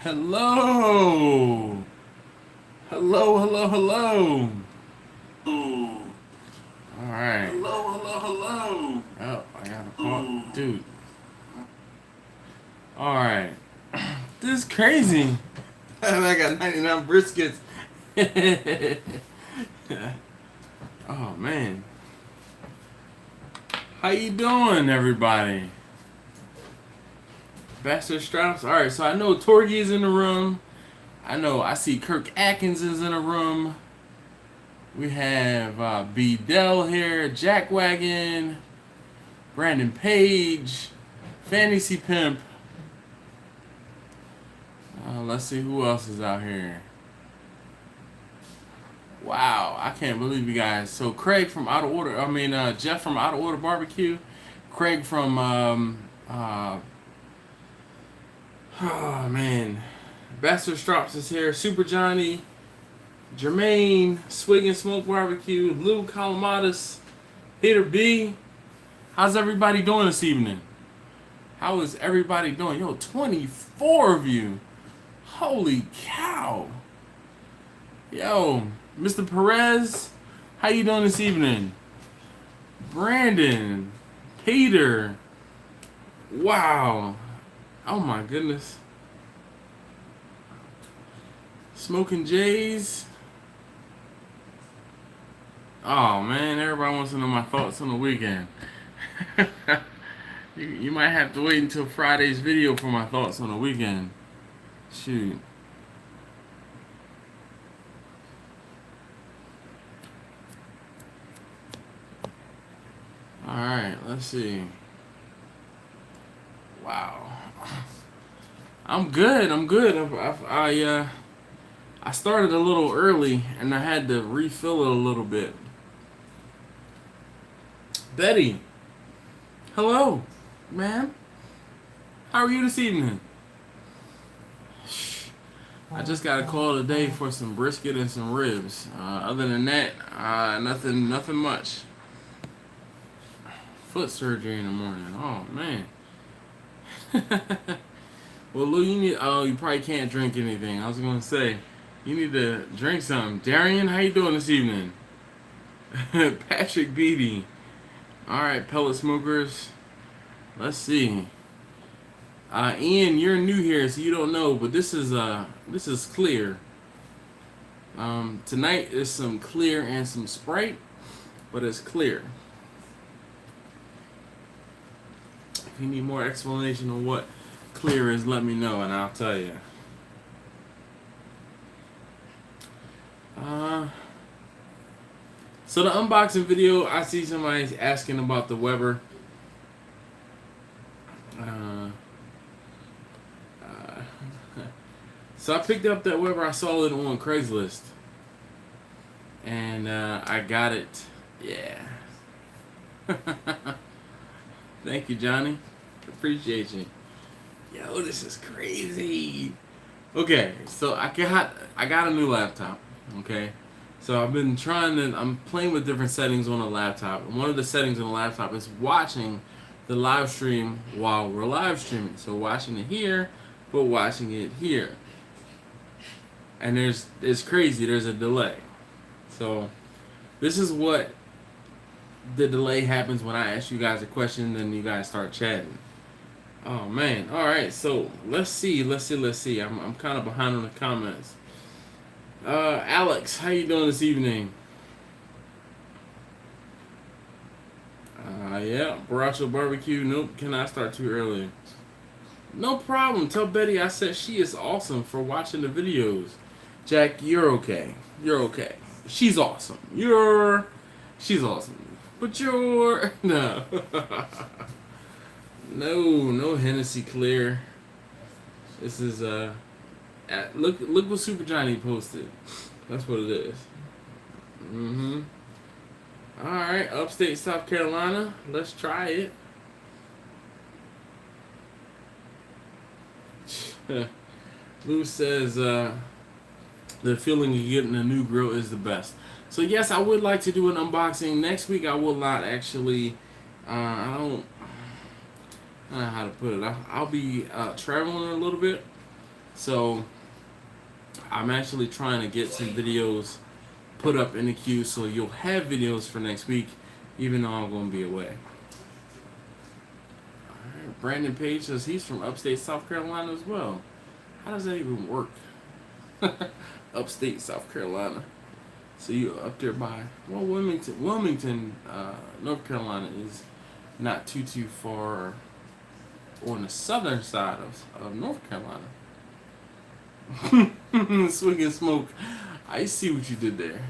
Hello. Hello. Ooh. All right. Hello. Oh, I got a call. Dude. All right. This is crazy. And I got 99 briskets. Oh, man. How you doing, everybody? Bastard Straps. All right, so I know Torgy's in the room. I see Kirk Atkins is in the room. We have B. Dell here, Jack Wagon, Brandon Page, Fantasy Pimp. Let's see who else is out here. Wow, I can't believe you guys. So Craig from Out of Order, Jeff from Out of Order Barbecue, Craig from oh man, Bastard Strops is here, Super Johnny, Jermaine, Swig and Smoke Barbecue, Lou Calamatis, Peter B. How's everybody doing this evening? How is everybody doing? Yo, 24 of you. Holy cow. Yo, Mr. Perez, how you doing this evening? Brandon, Peter. Wow. Oh my goodness. Smoking Jays. Oh man, everybody wants to know my thoughts on the weekend. You might have to wait until Friday's video for my thoughts on the weekend. Shoot. Alright, let's see. Wow. I'm good. I started a little early and I had to refill it a little bit. Betty. Hello, ma'am. How are you this evening? I just got a call today for some brisket and some ribs. Other than that, nothing much. Foot surgery in the morning. Oh man. Well, Lou, you probably can't drink anything. I was gonna say, you need to drink something. Darian, how you doing this evening? Patrick Beatty. All right, pellet smokers. Let's see. Ian, you're new here, so you don't know, but this is clear. Tonight is some clear and some Sprite, but it's clear. If you need more explanation on what clear is, let me know and I'll tell you. So the unboxing video, I see somebody asking about the Weber. So I picked up that Weber. I saw it on Craigslist, and I got it. Yeah. Thank you, Johnny. Appreciate you. Yo, this is crazy. Okay, so I got a new laptop. Okay, so I'm playing with different settings on the laptop. And one of the settings on the laptop is watching the live stream while we're live streaming. So watching it here, but watching it here. And it's crazy. There's a delay. So this is what the delay happens when I ask you guys a question, then you guys start chatting. Oh man! All right, so let's see. I'm kind of behind on the comments. Alex, how you doing this evening? Yeah, Baracho Barbecue. Nope, cannot start too early. No problem. Tell Betty I said she is awesome for watching the videos. Jack, you're okay. She's awesome. She's awesome. But you're no. No Hennessy clear. This is look what Super Johnny posted. That's what it is. All right, upstate South Carolina. Let's try it. Lou says the feeling of getting a new grill is the best. So yes, I would like to do an unboxing next week. I will not actually. I don't know how to put it. I'll be traveling a little bit, So I'm actually trying to get some videos put up in the queue, so you'll have videos for next week, even though I'm going to be away. Alright, Brandon Page says he's from upstate South Carolina as well. How does that even work? Upstate South Carolina. So you're up there by, well, Wilmington, North Carolina is not too far on the southern side of North Carolina. Swinging smoke. I see what you did there.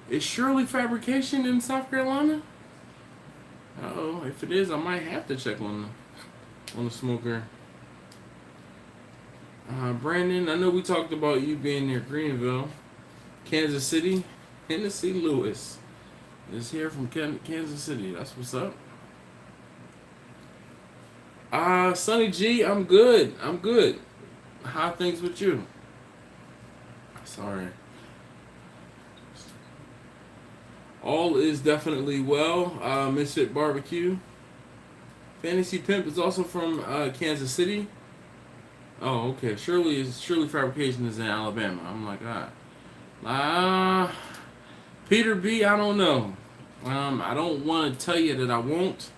Is Shirley Fabrication in South Carolina? Uh-oh, if it is, I might have to check on the smoker. Brandon, I know we talked about you being near Greenville. Kansas City, Tennessee Lewis is here from Kansas City. That's what's up. Sonny G, I'm good. How are things with you? Sorry. All is definitely well. Misfit Barbecue. Fantasy Pimp is also from Kansas City. Oh, okay. Shirley Fabrication is in Alabama. I'm like, Peter B, I don't know. I don't want to tell you that I won't.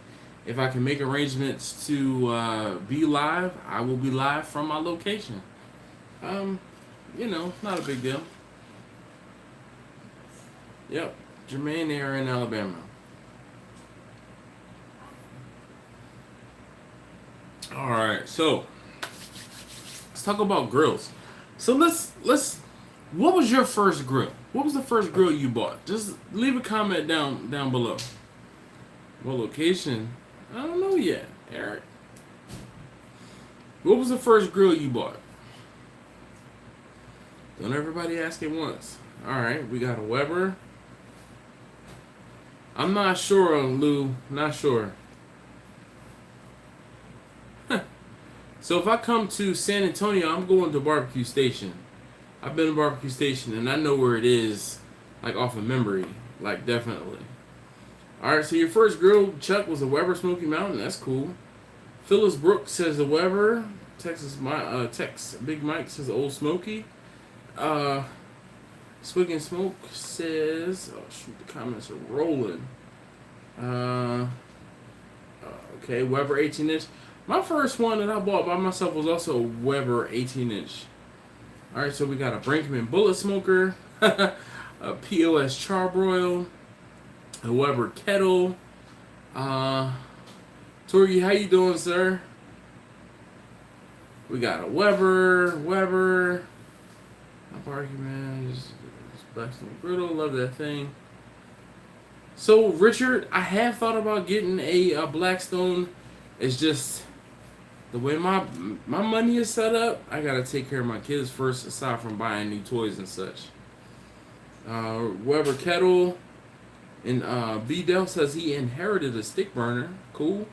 If I can make arrangements to be live, I will be live from my location. Not a big deal. Yep, Jermaine, they are in Alabama. All right, so let's talk about grills. So let's. What was your first grill? What was the first grill you bought? Just leave a comment down below. What location? I don't know yet, Eric. What was the first grill you bought? Don't everybody ask it once. Alright, we got a Weber. I'm not sure, Lou. Not sure. So if I come to San Antonio, I'm going to Barbecue Station. I've been to Barbecue Station, and I know where it is, like off of memory. Like, definitely. Alright, so your first grill, Chuck, was a Weber Smoky Mountain. That's cool. Phyllis Brooks says a Weber. Tex Big Mike says Old Smoky. Swig and Smoke says... Oh, shoot, the comments are rolling. Okay, Weber 18-inch. My first one that I bought by myself was also a Weber 18-inch. Alright, so we got a Brinkman Bullet Smoker. A POS Charbroil. A Weber Kettle. Torgy, how you doing, sir? We got a Weber. Barbecue, man. Just Blackstone Griddle. Love that thing. So, Richard, I have thought about getting a Blackstone. It's just the way my money is set up. I gotta take care of my kids first, aside from buying new toys and such. Weber Kettle. And B. Del says he inherited a stick burner. Cool.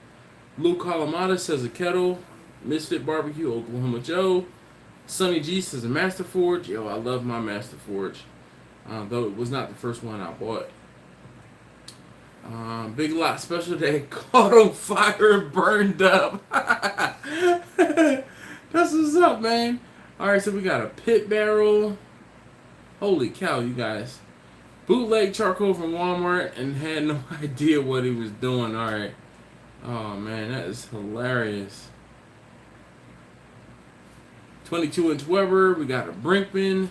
Lou Calamata says a kettle. Misfit Barbecue, Oklahoma Joe. Sonny G says a Master Forge. Yo, I love my Master Forge. Though it was not the first one I bought. Big Lot Special Day caught on fire and burned up. That's what's up, man. Alright, so we got a pit barrel. Holy cow, you guys. Bootleg charcoal from Walmart and had no idea what he was doing. Alright. Oh man, that is hilarious. 22-inch Weber. We got a Brinkman.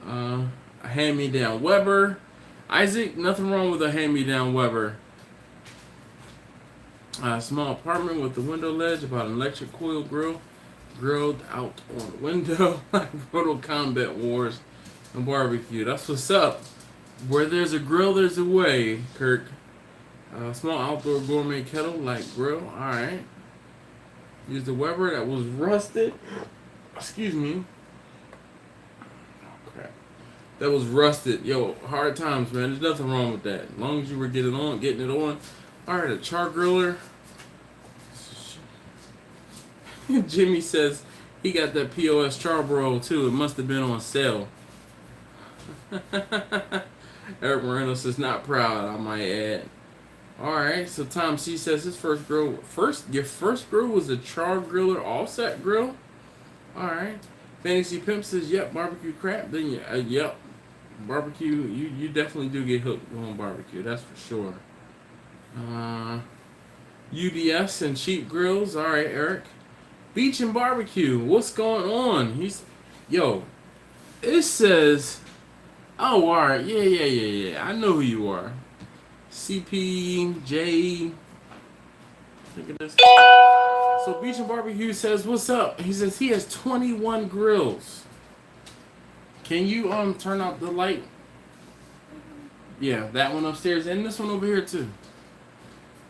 A hand-me-down Weber. Isaac, nothing wrong with a hand-me-down Weber. A small apartment with the window ledge, about an electric coil grill. Grilled out on the window. Mortal Kombat Wars and barbecue. That's what's up. Where there's a grill, there's a way, Kirk. Small outdoor gourmet kettle, like grill. Alright. Used a Weber that was rusted. Excuse me. Oh, crap. That was rusted. Yo, hard times, man. There's nothing wrong with that. As long as you were getting it on. Alright, a char griller. Jimmy says he got that POS Charbroil too. It must have been on sale. Eric Moreno says not proud, I might add. All right. So Tom C says his your first grill was a char griller offset grill. All right. Fantasy Pimp says, "Yep, barbecue crap." Then yep, barbecue. You definitely do get hooked on barbecue. That's for sure. UDS and cheap grills. All right, Eric. Beach and barbecue. What's going on? Yo. It says, oh, all right. Yeah. I know who you are. CPJ. Look at this. So Beach and Barbecue says, what's up? He says he has 21 grills. Can you turn out the light? Yeah, that one upstairs and this one over here too.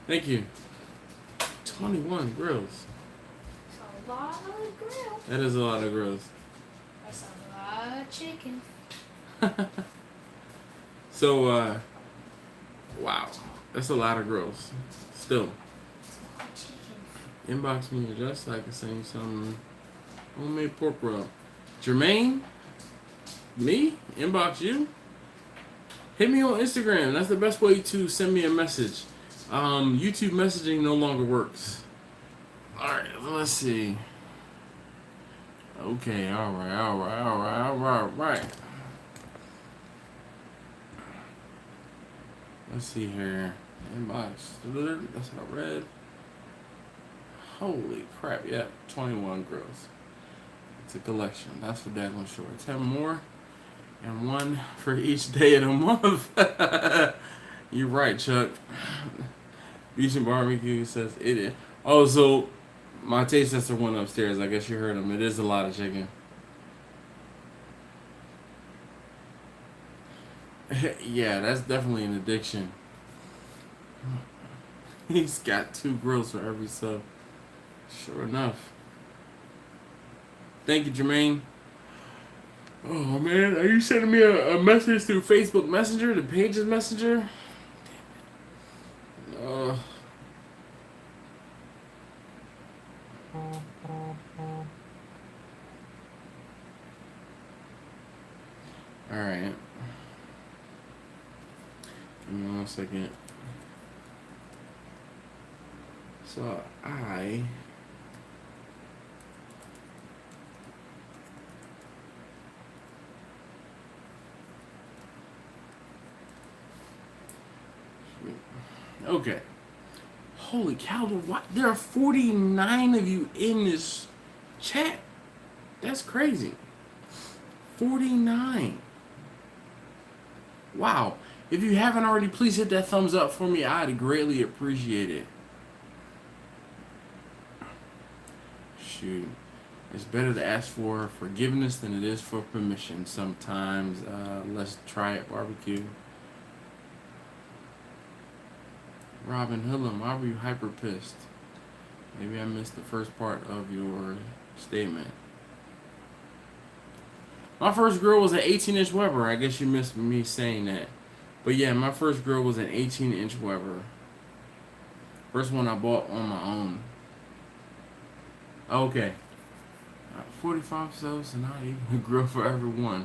Thank you. 21 grills. That's a lot of grills. That is a lot of grills. That's a lot of chicken. So, wow. That's a lot of grills. Still. Inbox me just like the same some homemade pork rub. Jermaine? Me? Inbox you? Hit me on Instagram. That's the best way to send me a message. YouTube messaging no longer works. Alright, let's see. Okay, alright. Let's see here. Inbox. That's what I read. Holy crap, yep. 21 grills. It's a collection. That's for daggone sure. 10 more. And one for each day of the month. You're right, Chuck. Beach and Barbecue says it is. Oh, so my taste tester went upstairs. I guess you heard him. It is a lot of chicken. Yeah, that's definitely an addiction. He's got 2 grills for every sub. Sure enough. Thank you, Jermaine. Oh, man. Are you sending me a message through Facebook Messenger, the Pages Messenger? Damn it. Alright. Give me 1 second. So, okay. Holy cow, what? There are 49 of you in this chat. That's crazy. 49. Wow. If you haven't already, please hit that thumbs up for me. I'd greatly appreciate it. Shoot. It's better to ask for forgiveness than it is for permission sometimes. Let's try it barbecue. Robin Hillam, why were you hyper pissed? Maybe I missed the first part of your statement. My first grill was an 18-inch Weber. I guess you missed me saying that. But yeah, my first grill was an 18-inch Weber. First one I bought on my own. Okay. 45 subs and not even a grill for everyone.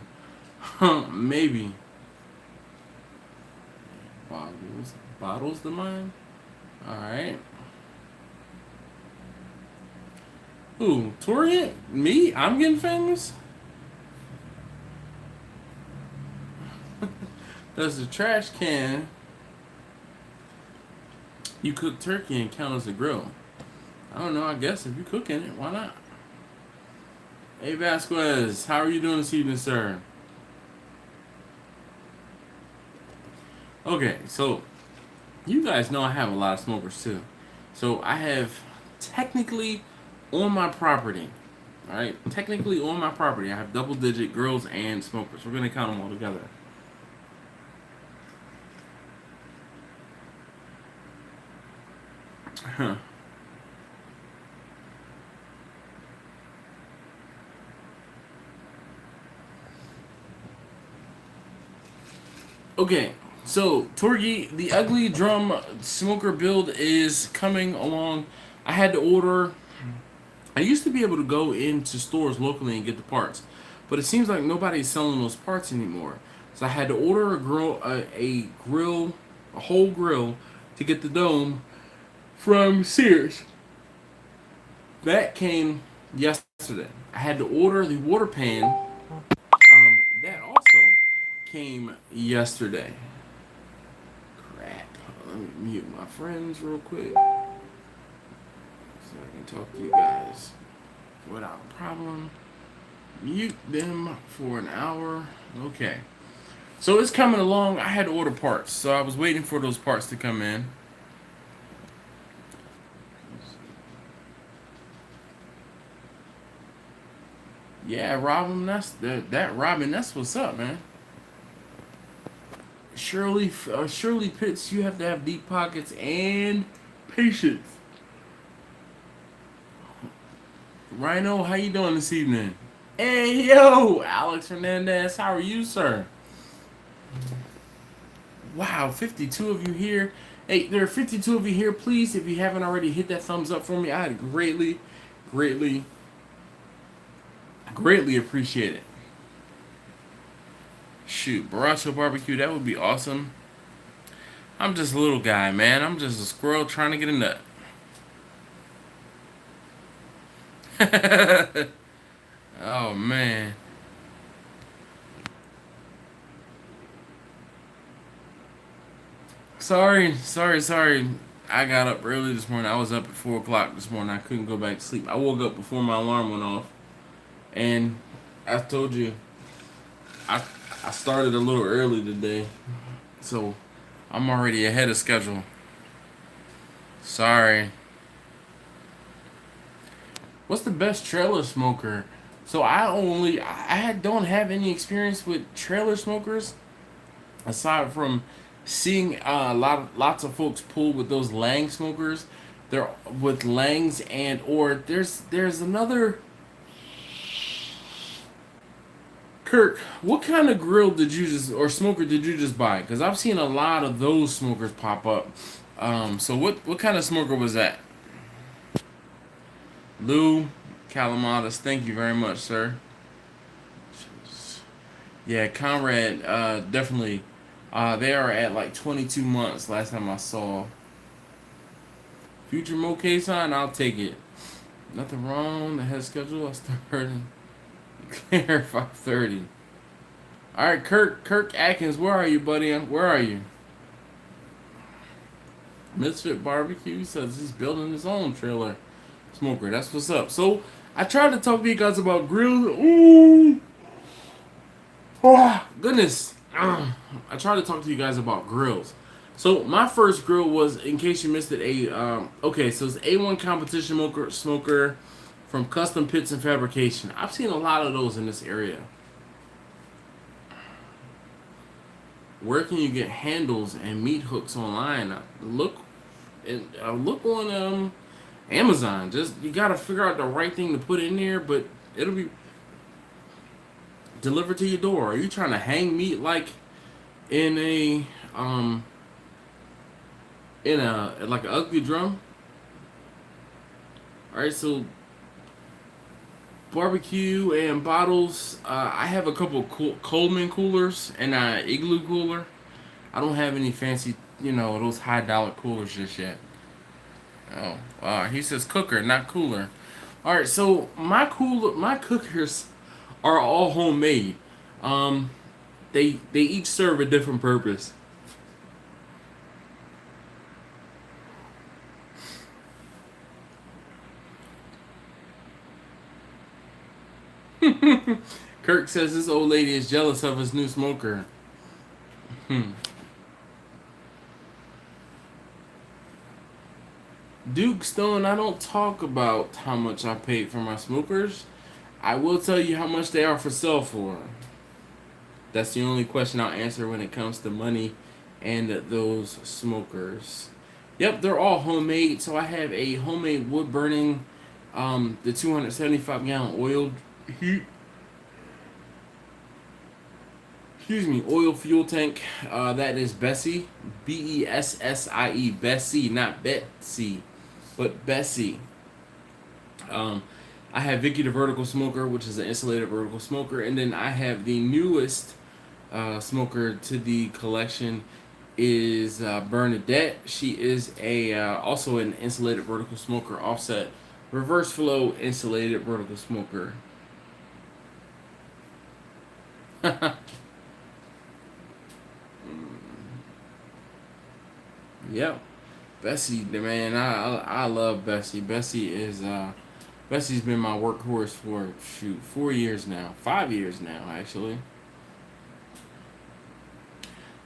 Maybe. Bottles to mine? Alright. Ooh, Torian? Me? I'm getting famous? Does the trash can you cook turkey and count as a grill? I don't know, I guess if you're cooking it, why not? Hey Vasquez, how are you doing this evening, sir? Okay, so you guys know I have a lot of smokers too. So I have technically on my property, alright? Technically on my property, I have double-digit grills and smokers. We're going to count them all together. Huh. Okay, so Torgi, the ugly drum smoker build is coming along. I had to order. I used to be able to go into stores locally and get the parts, but it seems like nobody's selling those parts anymore. So I had to order a whole grill to get the dome from Sears. That came yesterday. I had to order the water pan. That also came yesterday. Crap. Let me mute my friends real quick so I can talk to you guys without a problem. Mute them for an hour. Okay. So it's coming along. I had to order parts, so I was waiting for those parts to come in. Yeah, Robin, that Robin, that's what's up, man. Shirley Pitts, you have to have deep pockets and patience. Rhino, how you doing this evening? Hey, yo, Alex Hernandez, how are you, sir? Wow, 52 of you here. Hey, there are 52 of you here. Please, if you haven't already, hit that thumbs up for me. I'd greatly appreciate it. Shoot, Baracho Barbecue, that would be awesome. I'm just a little guy, man. I'm just a squirrel trying to get a nut. Oh, man. Sorry. I got up early this morning. I was up at 4 o'clock this morning. I couldn't go back to sleep. I woke up before my alarm went off. And I told you, I started a little early today. So I'm already ahead of schedule. Sorry. What's the best trailer smoker? So I don't have any experience with trailer smokers aside from seeing lots of folks pull with those Lang smokers. They're with Langs or there's another. Kirk, what kind of grill did you smoker did you just buy? Because I've seen a lot of those smokers pop up. So what kind of smoker was that? Lou Calamatas, thank you very much, sir. Yeah, Conrad, definitely. They are at like 22 months last time I saw. Future Moke sign, I'll take it. Nothing wrong. The head schedule, I started clear 5:30. All right, Kirk Atkins, where are you, buddy? Where are you? Misfit Barbecue says he's building his own trailer smoker. That's what's up. So I tried to talk to you guys about grills. Ooh, oh goodness. I tried to talk to you guys about grills. So my first grill was, in case you missed it, okay. So it's A1 competition smoker from Custom Pits and Fabrication. I've seen a lot of those in this area. Where can you get handles and meat hooks online? Look on Amazon. Just you gotta figure out the right thing to put in there, but it'll be delivered to your door. Are you trying to hang meat like in a like an ugly drum? All right, so barbecue and bottles. I have a couple Coleman coolers and an Igloo cooler. I don't have any fancy, those high dollar coolers just yet. Oh, wow. He says cooker, not cooler. All right, so my cookers are all homemade. They each serve a different purpose. Kirk says this old lady is jealous of his new smoker. Duke Stone, I don't talk about how much I paid for my smokers. I will tell you how much they are for sale for. That's the only question I'll answer when it comes to money and those smokers. Yep, they're all homemade. So I have a homemade wood burning, the 275 gallon oil heat. Oil fuel tank. That is Bessie, Bessie, Bessie, not Betsy, but Bessie. I have Vicky the vertical smoker, which is an insulated vertical smoker, and then I have the newest smoker to the collection, is Bernadette. She is a also an insulated vertical smoker, offset reverse flow insulated vertical smoker. Yep, Bessie, the man, I love Bessie. Bessie's been my workhorse for 4 years now, 5 years now actually.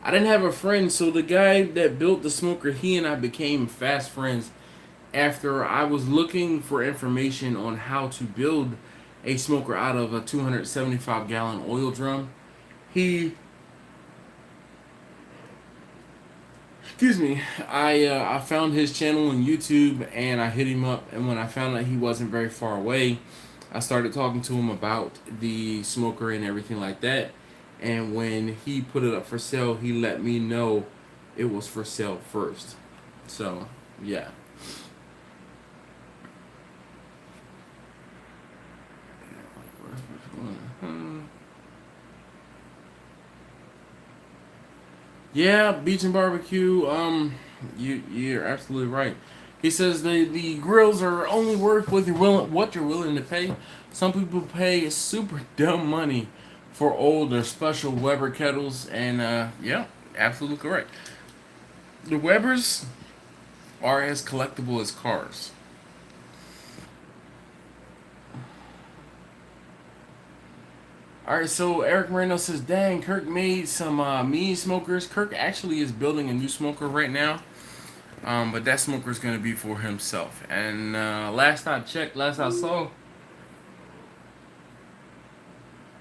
I didn't have a friend, so the guy that built the smoker, he and I became fast friends after I was looking for information on how to build a smoker out of a 275-gallon oil drum. He, excuse me, I found his channel on YouTube and I hit him up. And when I found out he wasn't very far away, I started talking to him about the smoker and everything like that. And when he put it up for sale, he let me know it was for sale first. So, yeah. Yeah, beach and barbecue. You're absolutely right. He says the grills are only worth what you're willing to pay. Some people pay super dumb money for old or special Weber kettles, and yeah, absolutely correct. The Webers are as collectible as cars. Alright, so Eric Moreno says, dang, Kirk made some mini smokers. Kirk actually is building a new smoker right now. But that smoker is going to be for himself. And last I checked, last I saw,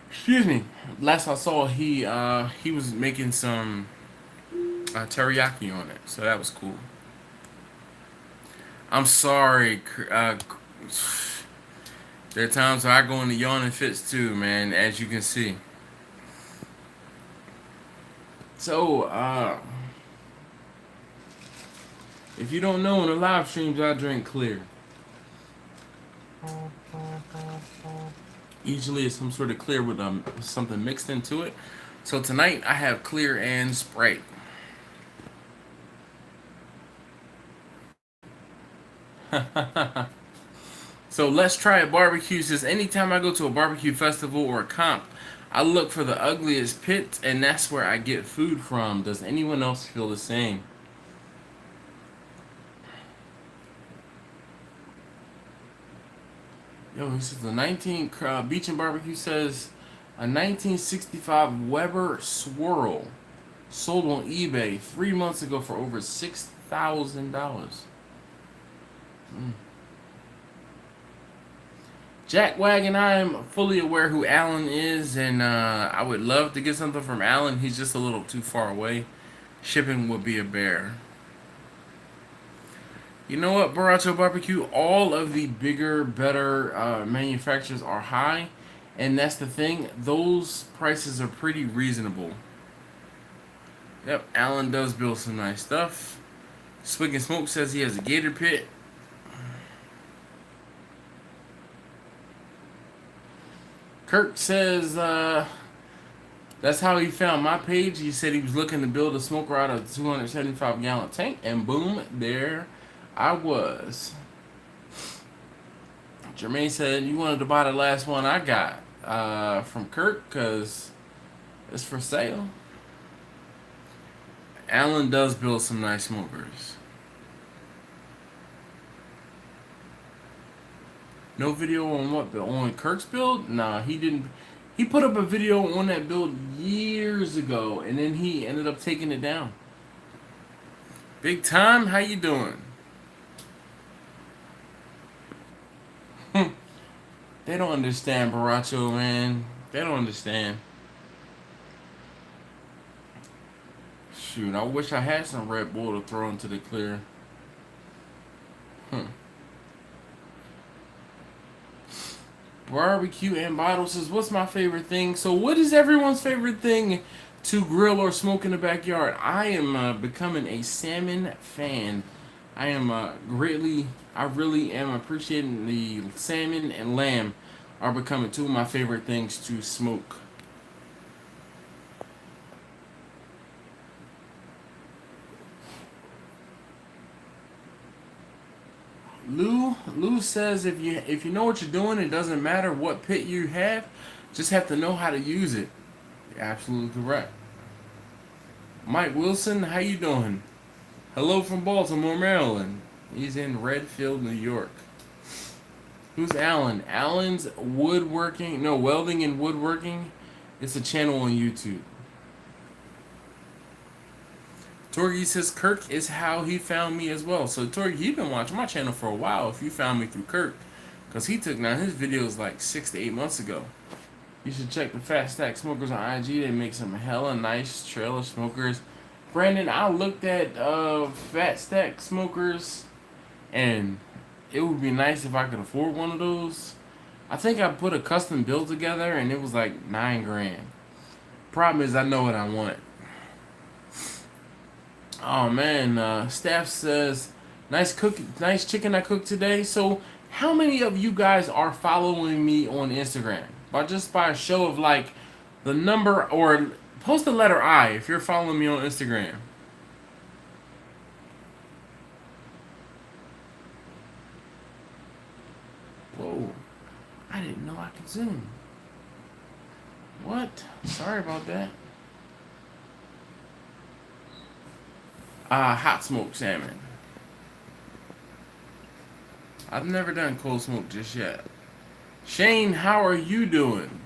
excuse me, last I saw, he was making some teriyaki on it. So that was cool. I'm sorry. There are times where I go into yawning fits too, man, as you can see. So, if you don't know, in the live streams, I drink clear. Usually it's some sort of clear with something mixed into it. So tonight, I have clear and Sprite. So let's try a barbecue. Says anytime I go to a barbecue festival or a comp, I look for the ugliest pits, and that's where I get food from. Does anyone else feel the same? Yo, this is the 19 Beach and Barbecue says a 1965 Weber Swirl sold on eBay 3 months ago for over $6,000. Jack Wagon, I am fully aware who Alan is, and I would love to get something from Alan. He's just a little too far away. Shipping would be a bear. You know what, Baracho Barbecue? All of the bigger, better manufacturers are high, and that's the thing. Those prices are pretty reasonable. Yep, Alan does build some nice stuff. Swig and Smoke says he has a gator pit. Kirk says that's how he found my page. He said he was looking to build a smoker out of a 275-gallon tank, and boom, there I was. Jermaine said you wanted to buy the last one I got from Kirk because it's for sale. Alan does build some nice smokers. No video on what? On Kirk's build? Nah, he didn't. He put up a video on that build years ago, and then he ended up taking it down. Big Time, how you doing? They don't understand, Baracho, man. They don't understand. Shoot, I wish I had some Red Bull to throw into the clear. Barbecue and Bottle says, what's my favorite thing? So what is everyone's favorite thing to grill or smoke in the backyard? I am becoming a salmon fan. I am I really am appreciating the salmon and lamb are becoming two of my favorite things to smoke. Lou says if you know what you're doing, it doesn't matter what pit you have, just have to know how to use it. You're absolutely correct. Mike Wilson, how you doing? Hello from Baltimore, Maryland. He's in Redfield, New York. Who's Alan? Alan's woodworking. No, welding and woodworking. It's a channel on YouTube. Torgy says Kirk is how he found me as well. So Torgy, you've been watching my channel for a while if you found me through Kirk. Because he took down his videos like 6 to 8 months ago. You should check the Fat Stack Smokers on IG. They make some hella nice trailer smokers. Brandon, I looked at Fat Stack Smokers, and it would be nice if I could afford one of those. I think I put a custom build together, and it was like $9,000. Problem is, I know what I want. Oh man, staff says, nice chicken I cooked today. So, how many of you guys are following me on Instagram? By a show of like the number, or post the letter I if you're following me on Instagram. Whoa, I didn't know I could zoom. What? Sorry about that. Hot smoked salmon. I've never done cold smoke just yet. Shane, how are you doing?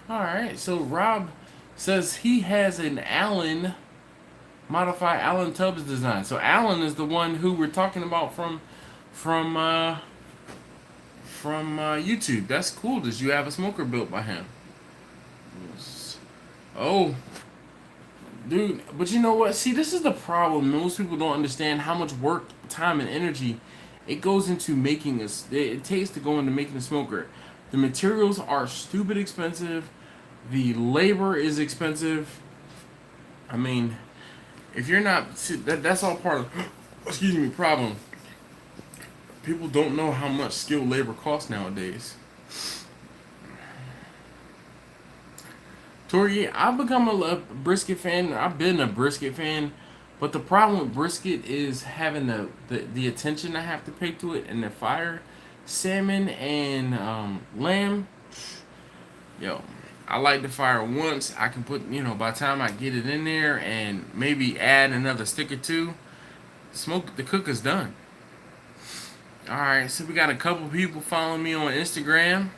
Alright, so Rob says he has an Allen, modified Allen Tubbs design. So Allen is the one who we're talking about from YouTube. That's cool. Does you have a smoker built by him? Oh, dude, but you know what? See, this is the problem. Most people don't understand how much work, time, and energy it goes into making this. It takes to go into making a smoker. The materials are stupid expensive. The labor is expensive. I mean, if you're not, that's all part of, excuse me, problem. People don't know how much skilled labor costs nowadays. Tori, I've become a brisket fan. I've been a brisket fan, but the problem with brisket is having the attention I have to pay to it and the fire. Salmon and lamb, yo, I like the fire once. I can put, by the time I get it in there and maybe add another stick or two, the cook is done. Alright, so we got a couple people following me on Instagram.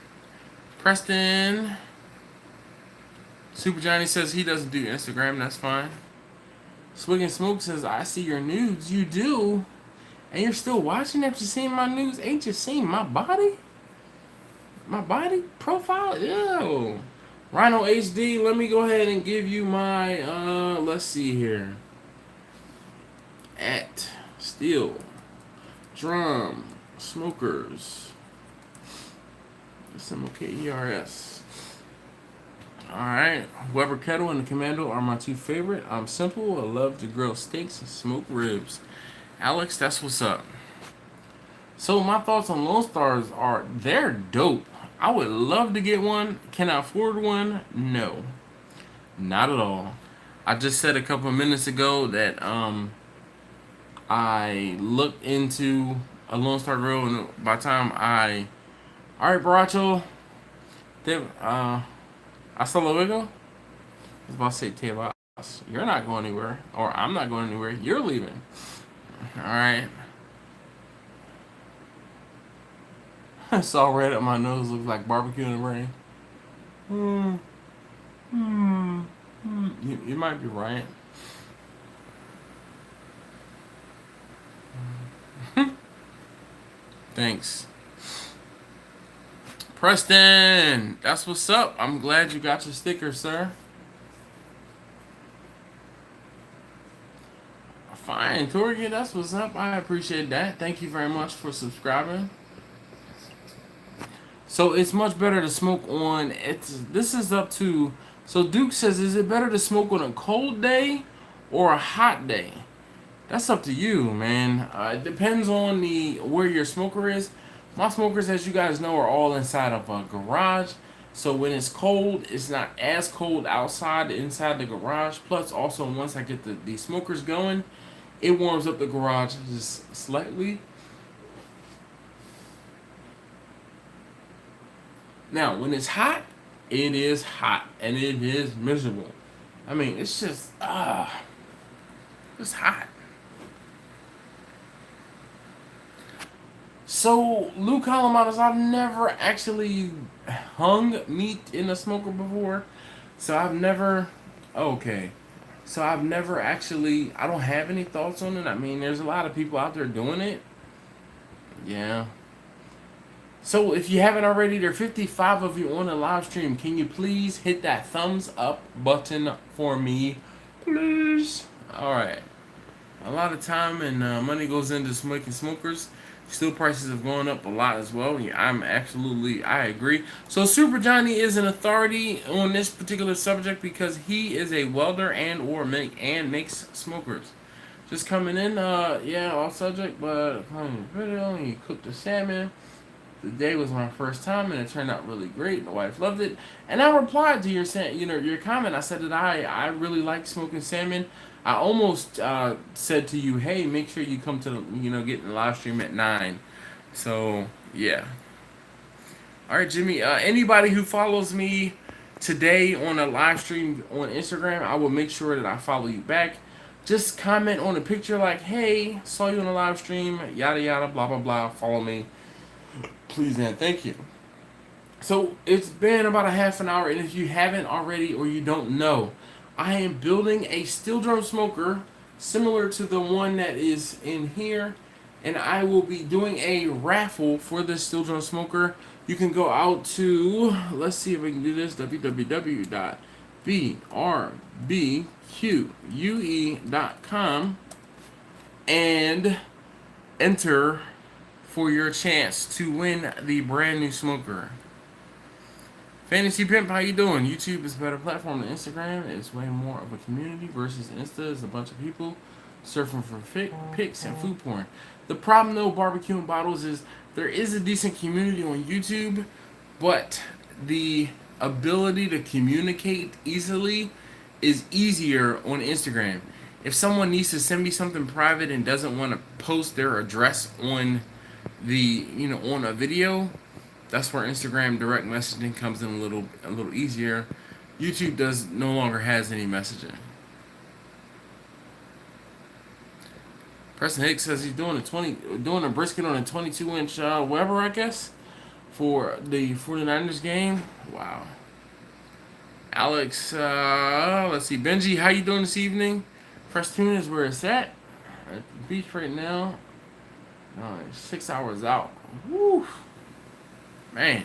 Preston Super Johnny says he doesn't do Instagram, that's fine. Swig and Smoke says, I see your nudes. You do? And you're still watching after seeing my nudes? Ain't you seen my body? My body profile? Ew. Rhino HD, let me go ahead and give you my, let's see here. At Steel Drum Smokers. SMOKERS. Alright, Weber Kettle and the Commando are my two favorite. I'm simple. I love to grill steaks and smoke ribs. Alex, that's what's up. So my thoughts on Lone Stars are, they're dope. I would love to get one. Can I afford one? No. Not at all. I just said a couple of minutes ago that I looked into a Lone Star grill, and by the time alright, Baracho, hasta luego. I was about to say te vas. You're not going anywhere, or I'm not going anywhere. You're leaving. Alright. I saw red up my nose. Looks like barbecue in the rain. You might be right. Thanks. Preston, that's what's up. I'm glad you got your sticker, sir. Fine, Torgy, that's what's up. I appreciate that. Thank you very much for subscribing. So it's much better to smoke on. This is up to. So Duke says, is it better to smoke on a cold day or a hot day? That's up to you, man. It depends on where your smoker is. My smokers, as you guys know, are all inside of a garage. So when it's cold, it's not as cold outside, inside the garage. Plus, also once I get the smokers going, it warms up the garage just slightly. Now, when it's hot, it is hot and it is miserable. I mean, it's just it's hot. So, Luke Colamados, I've never actually hung meat in a smoker before. So I've never, okay. So I've never actually, I don't have any thoughts on it. I mean, there's a lot of people out there doing it. Yeah. So if you haven't already, there are 55 of you on the live stream. Can you please hit that thumbs up button for me, please? All right. A lot of time and money goes into making smokers. Steel prices have gone up a lot as well. Yeah, I agree. So Super Johnny is an authority on this particular subject because he is a welder and makes smokers. Just coming in, yeah, off subject, but video. He cooked the salmon. The day was my first time, and it turned out really great. My wife loved it, and I replied to your comment. I said that I really like smoking salmon. I almost said to you, hey, make sure you come to get in the live stream at 9. So yeah. All right, Jimmy. Anybody who follows me today on a live stream on Instagram, I will make sure that I follow you back. Just comment on a picture like, hey, saw you on a live stream, yada yada, blah blah blah. Follow me. Please and thank you. So it's been about a half an hour, and if you haven't already or you don't know, I am building a steel drum smoker similar to the one that is in here, and I will be doing a raffle for this steel drum smoker. You can go out to, let's see if we can do this, www.brbque.com and enter for your chance to win the brand new smoker. Fantasy Pimp, how you doing? YouTube is a better platform than Instagram. It's way more of a community versus Insta is a bunch of people surfing for pics and food porn. The problem though, barbecuing bottles, is there is a decent community on YouTube, but the ability to communicate easily is easier on Instagram. If someone needs to send me something private and doesn't want to post their address on on a video, that's where Instagram direct messaging comes in a little easier. YouTube no longer has any messaging. Preston Hicks says he's doing a brisket on a 22-inch Weber, I guess, for the 49ers game. Wow. Alex, let's see, Benji, how you doing this evening? Preston is where it's at the beach right now. 6 hours out. Woo. Man.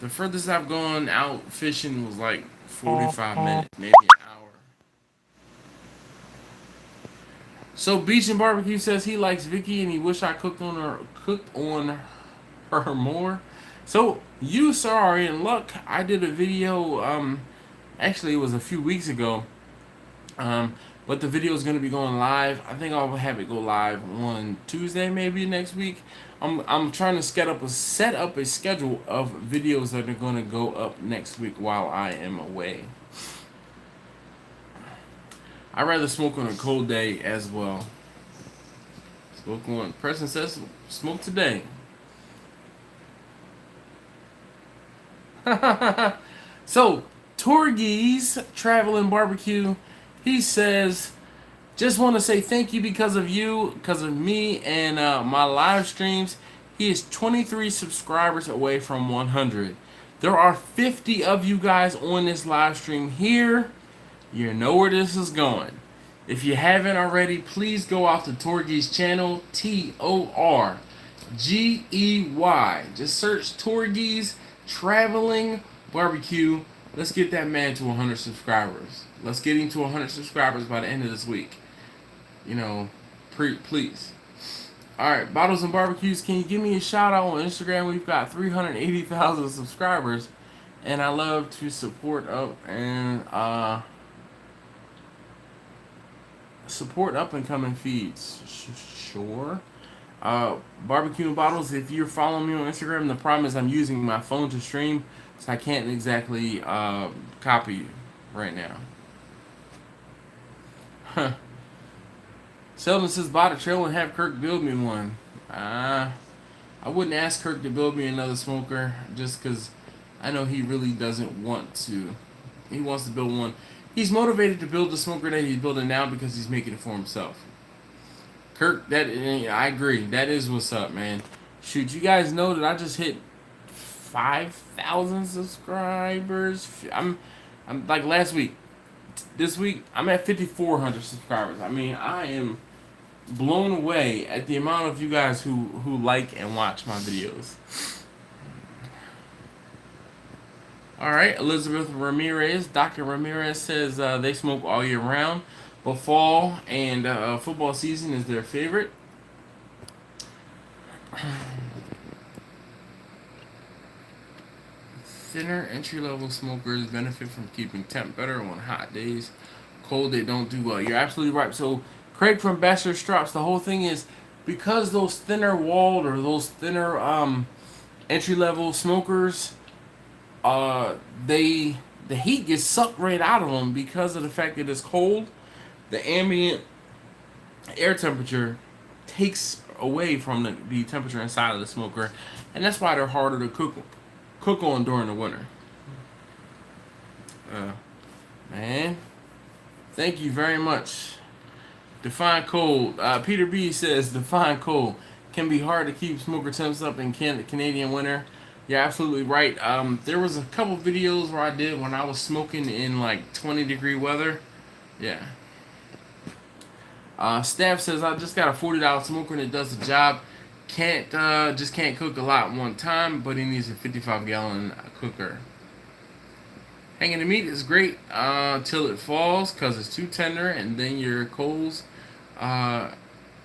The furthest I've gone out fishing was like 45 minutes, maybe an hour. So Beach and Barbecue says he likes Vicky and he wish I cooked on her more. So you are in luck. I did a video, actually it was a few weeks ago. But the video is going to be going live. I think I'll have it go live on Tuesday, maybe next week. I'm trying to set up a schedule of videos that are going to go up next week while I am away. I'd rather smoke on a cold day as well. Smoke on. Preston says smoke today. So Torgie's Traveling Barbecue. He says, just want to say thank you because of me, and my live streams. He is 23 subscribers away from 100. There are 50 of you guys on this live stream here. You know where this is going. If you haven't already, please go out to Torgie's channel, Torgey. Just search Torgie's Traveling Barbecue. Let's get that man to 100 subscribers. Let's get him to 100 subscribers by the end of this week. Please. Alright, Bottles and Barbecues, can you give me a shout out on Instagram? We've got 380,000 subscribers. And I love to support up and support up and coming feeds. Sure. Barbecue Bottles, if you're following me on Instagram, the problem is I'm using my phone to stream, so I can't exactly copy you right now. Huh. Sheldon says, buy the trail and have Kirk build me one. I wouldn't ask Kirk to build me another smoker just because I know he really doesn't want to. He wants to build one. He's motivated to build the smoker that he's building now because he's making it for himself. Kirk, I agree. That is what's up, man. Shoot, you guys know that I just hit 5,000 subscribers. I'm like last week. This week, I'm at 5,400 subscribers. I mean, I am blown away at the amount of you guys who like and watch my videos. Alright, Elizabeth Ramirez. Dr. Ramirez says they smoke all year round, but fall and football season is their favorite. Thinner entry-level smokers benefit from keeping temp better on hot days. Cold, they don't do well. You're absolutely right. So, Craig from Bachelor Strops, the whole thing is because those thinner walled or those thinner entry-level smokers, the heat gets sucked right out of them because of the fact that it's cold. The ambient air temperature takes away from the temperature inside of the smoker, and that's why they're harder to cook on during the winter. Man, thank you very much. Define cold. Peter B says define cold can be hard to keep smoker temps up in Canadian winter. You're absolutely right. There was a couple videos where I did when I was smoking in like 20-degree weather. Yeah. Staff says I just got a $40 smoker and it does the job. Just can't cook a lot one time, but he needs a 55-gallon cooker. Hanging the meat is great till it falls because it's too tender, and then your coals. Then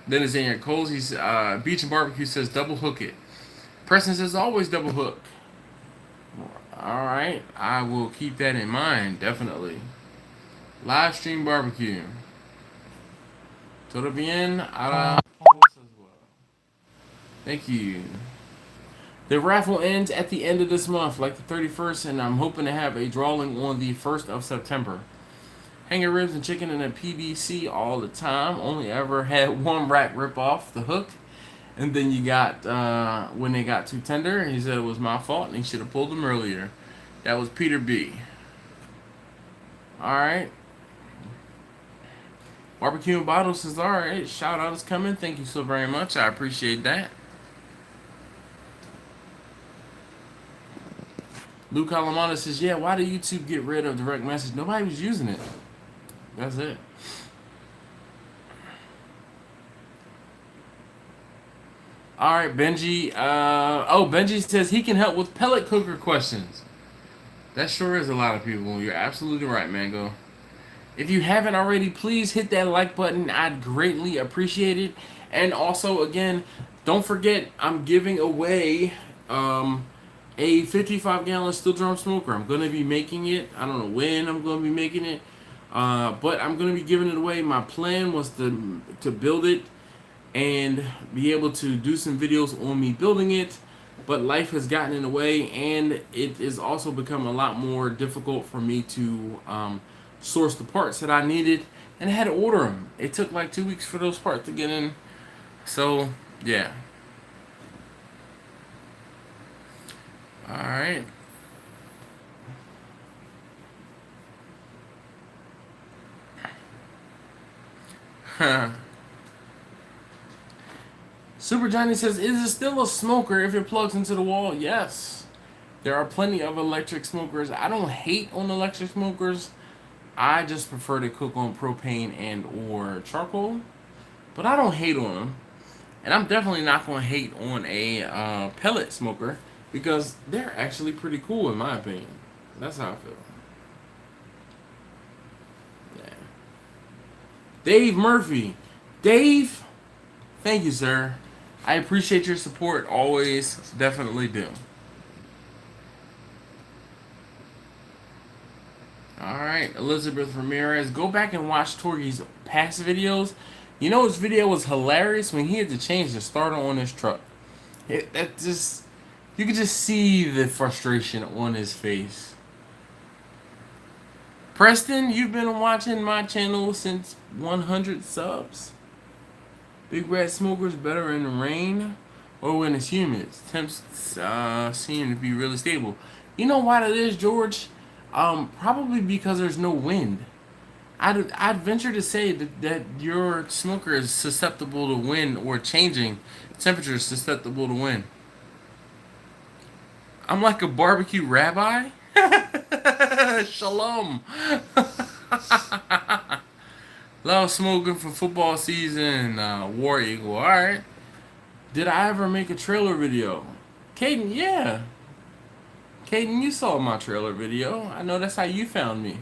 it's in your coals. He's Beach and Barbecue says double hook it. Preston says always double hook. All right, I will keep that in mind definitely. Live stream barbecue. Todo bien. Thank you. The raffle ends at the end of this month, like the 31st, and I'm hoping to have a drawing on the 1st of September. Hanger ribs and chicken in a PBC all the time. Only ever had one rack rip off the hook. And then you got, when they got too tender, he said it was my fault and he should have pulled them earlier. That was Peter B. Alright. Barbecue and Bottles says, alright, shout out is coming. Thank you so very much. I appreciate that. Luke Alamana says, yeah, why did YouTube get rid of direct message? Nobody was using it. That's it. Alright, Benji. Benji says he can help with pellet cooker questions. That sure is a lot of people. You're absolutely right, Mango. If you haven't already, please hit that like button. I'd greatly appreciate it. And also, again, don't forget, I'm giving away a 55-gallon steel drum smoker. I'm going to be making it. I don't know when I'm going to be making it. But I'm going to be giving it away. My plan was to build it and be able to do some videos on me building it, but life has gotten in the way, and it has also become a lot more difficult for me to source the parts that I needed, and I had to order them. It took like 2 weeks for those parts to get in, so yeah. Alright. Super Johnny says, is it still a smoker if it plugs into the wall? Yes. There are plenty of electric smokers. I don't hate on electric smokers. I just prefer to cook on propane and or charcoal. But I don't hate on them. And I'm definitely not going to hate on a pellet smoker because they're actually pretty cool in my opinion. That's how I feel. Yeah. Dave Murphy. Dave, thank you, sir. I appreciate your support, always, definitely do. Alright, Elizabeth Ramirez, go back and watch Torgy's past videos. You know his video was hilarious when he had to change the starter on his truck. That just, you could just see the frustration on his face. Preston, you've been watching my channel since 100 subs. Big Red Smoker's better in the rain or when it's humid. Temps seem to be really stable. You know why that is, George? Probably because there's no wind. I'd venture to say that your smoker is susceptible to wind or changing temperatures susceptible to wind. I'm like a barbecue rabbi. Shalom. Love smoking for football season. War Eagle. Alright. Did I ever make a trailer video? Caden, yeah. Caden, you saw my trailer video. I know that's how you found me.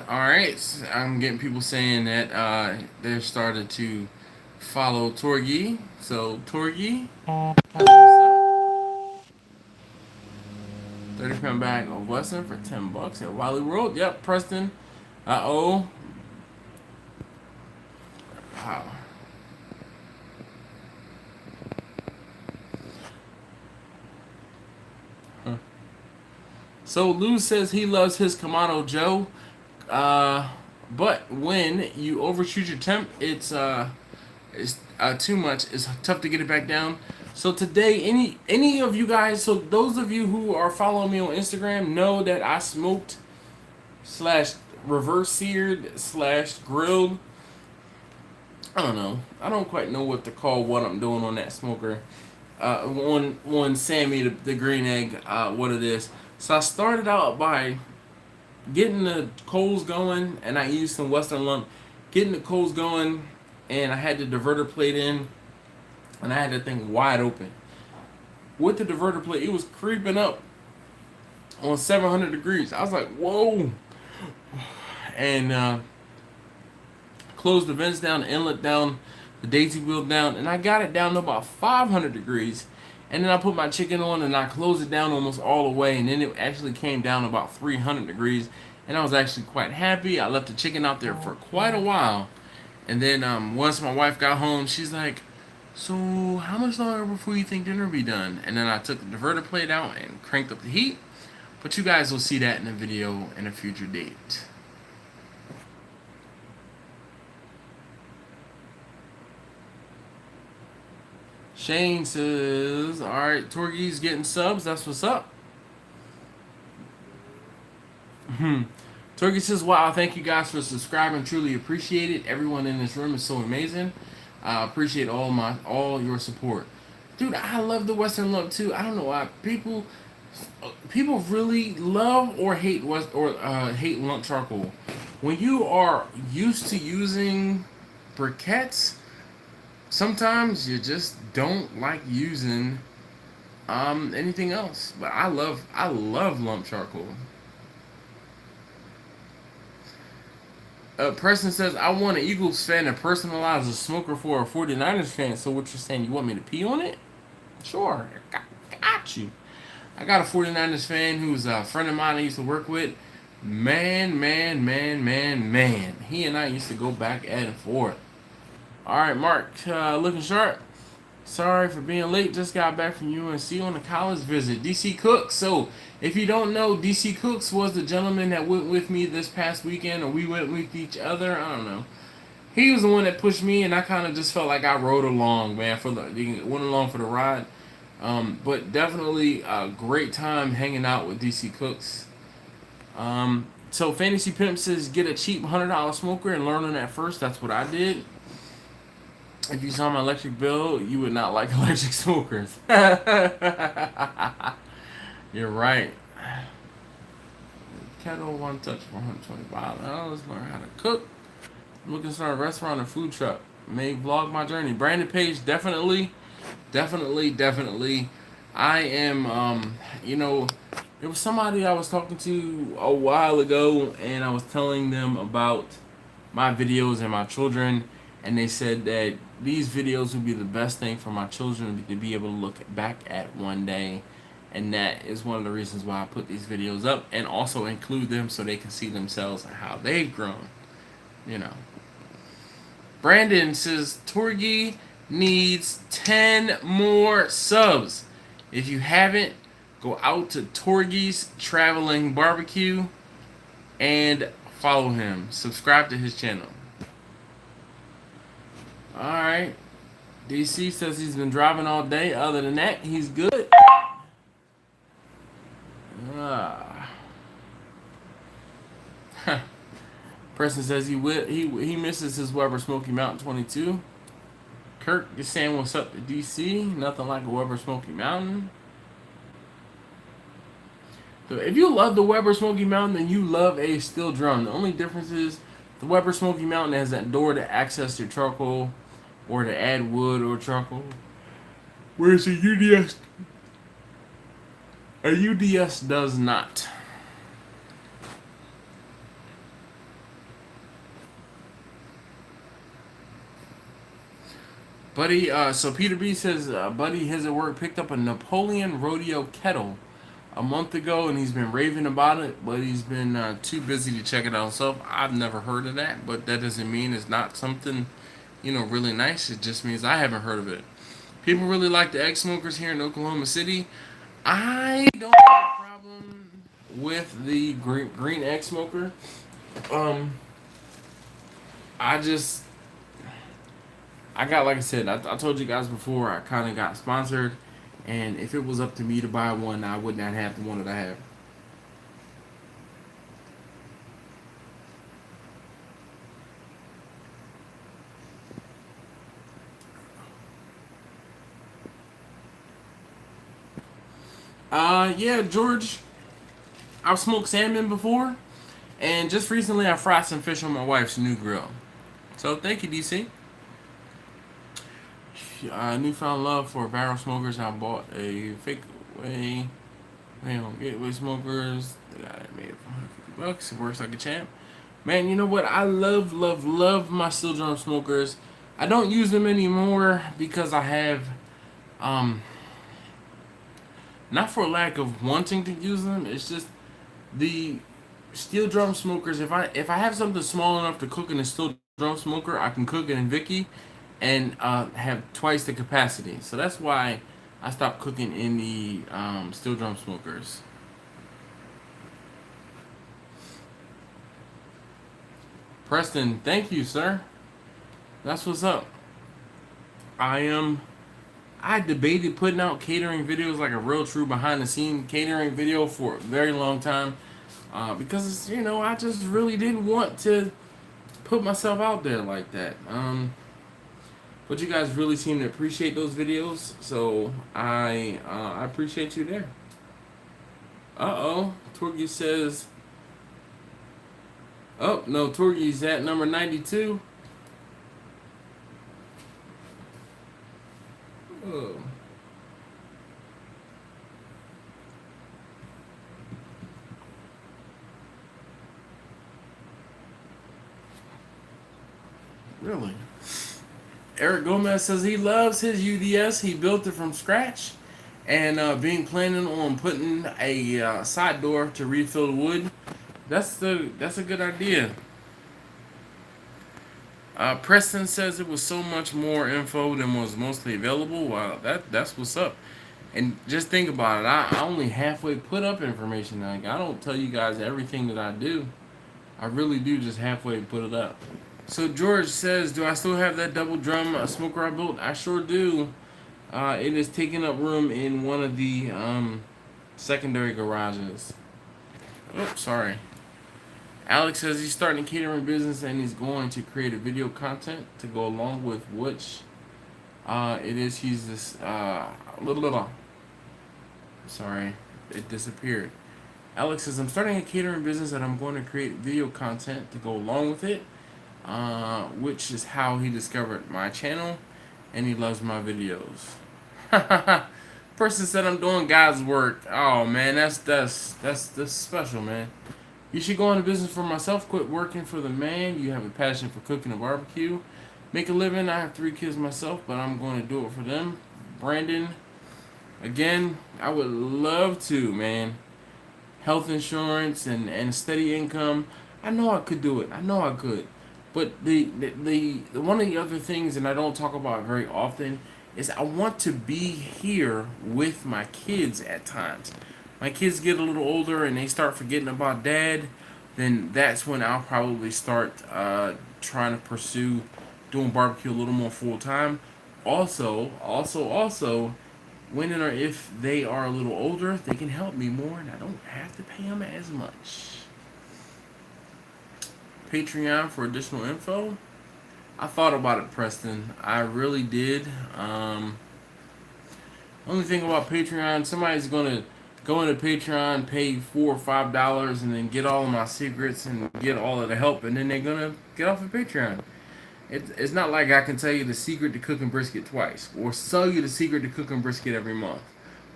Alright. I'm getting people saying that they're started to follow Torgi. So, Torgi. 30-pound bag of Western for $10 at Wally World. Yep, Preston. Uh-oh. Wow. Huh. So Lou says he loves his Kamado Joe. But when you overshoot your temp, it's too much. It's tough to get it back down. So today, any of you guys, so those of you who are following me on Instagram know that I smoked / reverse seared / grilled. I don't know. I don't quite know what to call what I'm doing on that smoker. On Sammy, the green egg, what it is. So I started out by getting the coals going, and I used some Western lump. Getting the coals going, and I had the diverter plate in, and I had that thing wide open. With the diverter plate, it was creeping up on 700 degrees. I was like, whoa. And closed the vents down, the inlet down, the daisy wheel down, and I got it down to about 500 degrees. And then I put my chicken on, and I closed it down almost all the way, and then it actually came down to about 300 degrees. And I was actually quite happy. I left the chicken out there for quite a while. And then once my wife got home, she's like, so how much longer before you think dinner will be done? And then I took the diverter plate out and cranked up the heat. But you guys will see that in a video in a future date. Shane says, alright, Torgi's getting subs. That's what's up. Torgi says, wow, thank you guys for subscribing. Truly appreciate it. Everyone in this room is so amazing. I appreciate all your support. Dude, I love the Western lump too. I don't know why people really love or hate hate lump charcoal. When you are used to using briquettes, sometimes you just don't like using anything else. But I love lump charcoal. Preston says, I want an Eagles fan to personalize a smoker for a 49ers fan. So what you're saying, you want me to pee on it? Sure, got you. I got a 49ers fan who's a friend of mine I used to work with. Man. He and I used to go back and forth. Alright, Mark, looking sharp. Sorry for being late. Just got back from UNC on a college visit. DC Cooks. So, if you don't know, DC Cooks was the gentleman that went with me this past weekend, or we went with each other. I don't know. He was the one that pushed me, and I kind of just felt like I rode along, man. Went along for the ride. But definitely a great time hanging out with DC Cooks. So Fantasy Pimp says, get a cheap $100 smoker and learn on that first. That's what I did. If you saw my electric bill, you would not like electric smokers. You're right. Kettle one touch for $125. Let's learn how to cook. I'm looking to start a restaurant or food truck. May vlog my journey. Brandon Page, definitely. I am, there was somebody I was talking to a while ago, and I was telling them about my videos and my children, and they said that these videos would be the best thing for my children to be able to look back at one day. And that is one of the reasons why I put these videos up, and also include them so they can see themselves and how they've grown. you know. Brandon says Torgy needs 10 more subs. If you haven't, go out to Torgy's Traveling Barbecue and follow him. Subscribe to his channel. Alright. DC says he's been driving all day. Other than that, he's good. Preston says he misses his Weber Smoky Mountain 22. Kirk is saying what's up to DC. Nothing like a Weber Smoky Mountain. So if you love the Weber Smoky Mountain, then you love a steel drum. The only difference is the Weber Smoky Mountain has that door to access your charcoal or to add wood or charcoal. Whereas a UDS does not. Buddy, so Peter B says, Buddy has at work picked up a Napoleon Rodeo kettle a month ago, and he's been raving about it, but he's been too busy to check it out himself. I've never heard of that, but that doesn't mean it's not something, you know, really nice. It just means I haven't heard of it. People really like the egg smokers here in Oklahoma City. I don't have a problem with the green egg smoker. I got, like I said, I told you guys before, I kind of got sponsored, and if it was up to me to buy one, I would not have the one that I have. Yeah, George, I've smoked salmon before, and just recently I fried some fish on my wife's new grill. So thank you, DC. Newfound love for barrel smokers. I bought a fake way. Gateway smokers. They got it made for $150. It works like a champ. Man, you know what? I love my steel drum smokers. I don't use them anymore because I have, not for lack of wanting to use them. It's just the steel drum smokers. If I have something small enough to cook in a steel drum smoker, I can cook it in Vicky and have twice the capacity. So that's why I stopped cooking in the steel drum smokers. Preston, thank you, sir. That's what's up. I debated putting out catering videos, like a real true behind the scene catering video, for a very long time, because, you know, I just really didn't want to put myself out there like that. But you guys really seem to appreciate those videos, so I appreciate you there. Torgy says, oh no, Torgy's at number 92. Oh. Really? Eric Gomez says he loves his UDS. He built it from scratch, and planning on putting a side door to refill the wood. That's a good idea. Preston says it was so much more info than was mostly available. Wow, that's what's up. And just think about it. I only halfway put up information. Like, I don't tell you guys everything that I do. I really do just halfway put it up. So George says, do I still have that double drum smoker I built? I sure do. It is taking up room in one of the secondary garages. Oh, sorry. Alex says he's starting a catering business and he's going to create a video content to go along with which it is he's this sorry, it disappeared. Alex says, I'm starting a catering business and I'm going to create video content to go along with it, which is how he discovered my channel, and he loves my videos. Person said I'm doing God's work. Oh man, that's special, man. You should go into business for myself. Quit working for the man. You have a passion for cooking and barbecue. Make a living. I have 3 kids myself, but I'm going to do it for them. Brandon, again, I would love to, man. Health insurance and steady income. I know I could do it. I know I could. But the one of the other things, and I don't talk about it very often, is I want to be here with my kids at times. My kids get a little older and they start forgetting about dad, then that's when I'll probably start trying to pursue doing barbecue a little more full time. Also, when or if they are a little older, they can help me more, and I don't have to pay them as much. Patreon for additional info. I thought about it, Preston. I really did. Only thing about Patreon, somebody's gonna go into Patreon, pay $4 or $5, and then get all of my secrets and get all of the help, and then they're gonna get off of Patreon. It's not like I can tell you the secret to cooking brisket twice, or sell you the secret to cooking brisket every month.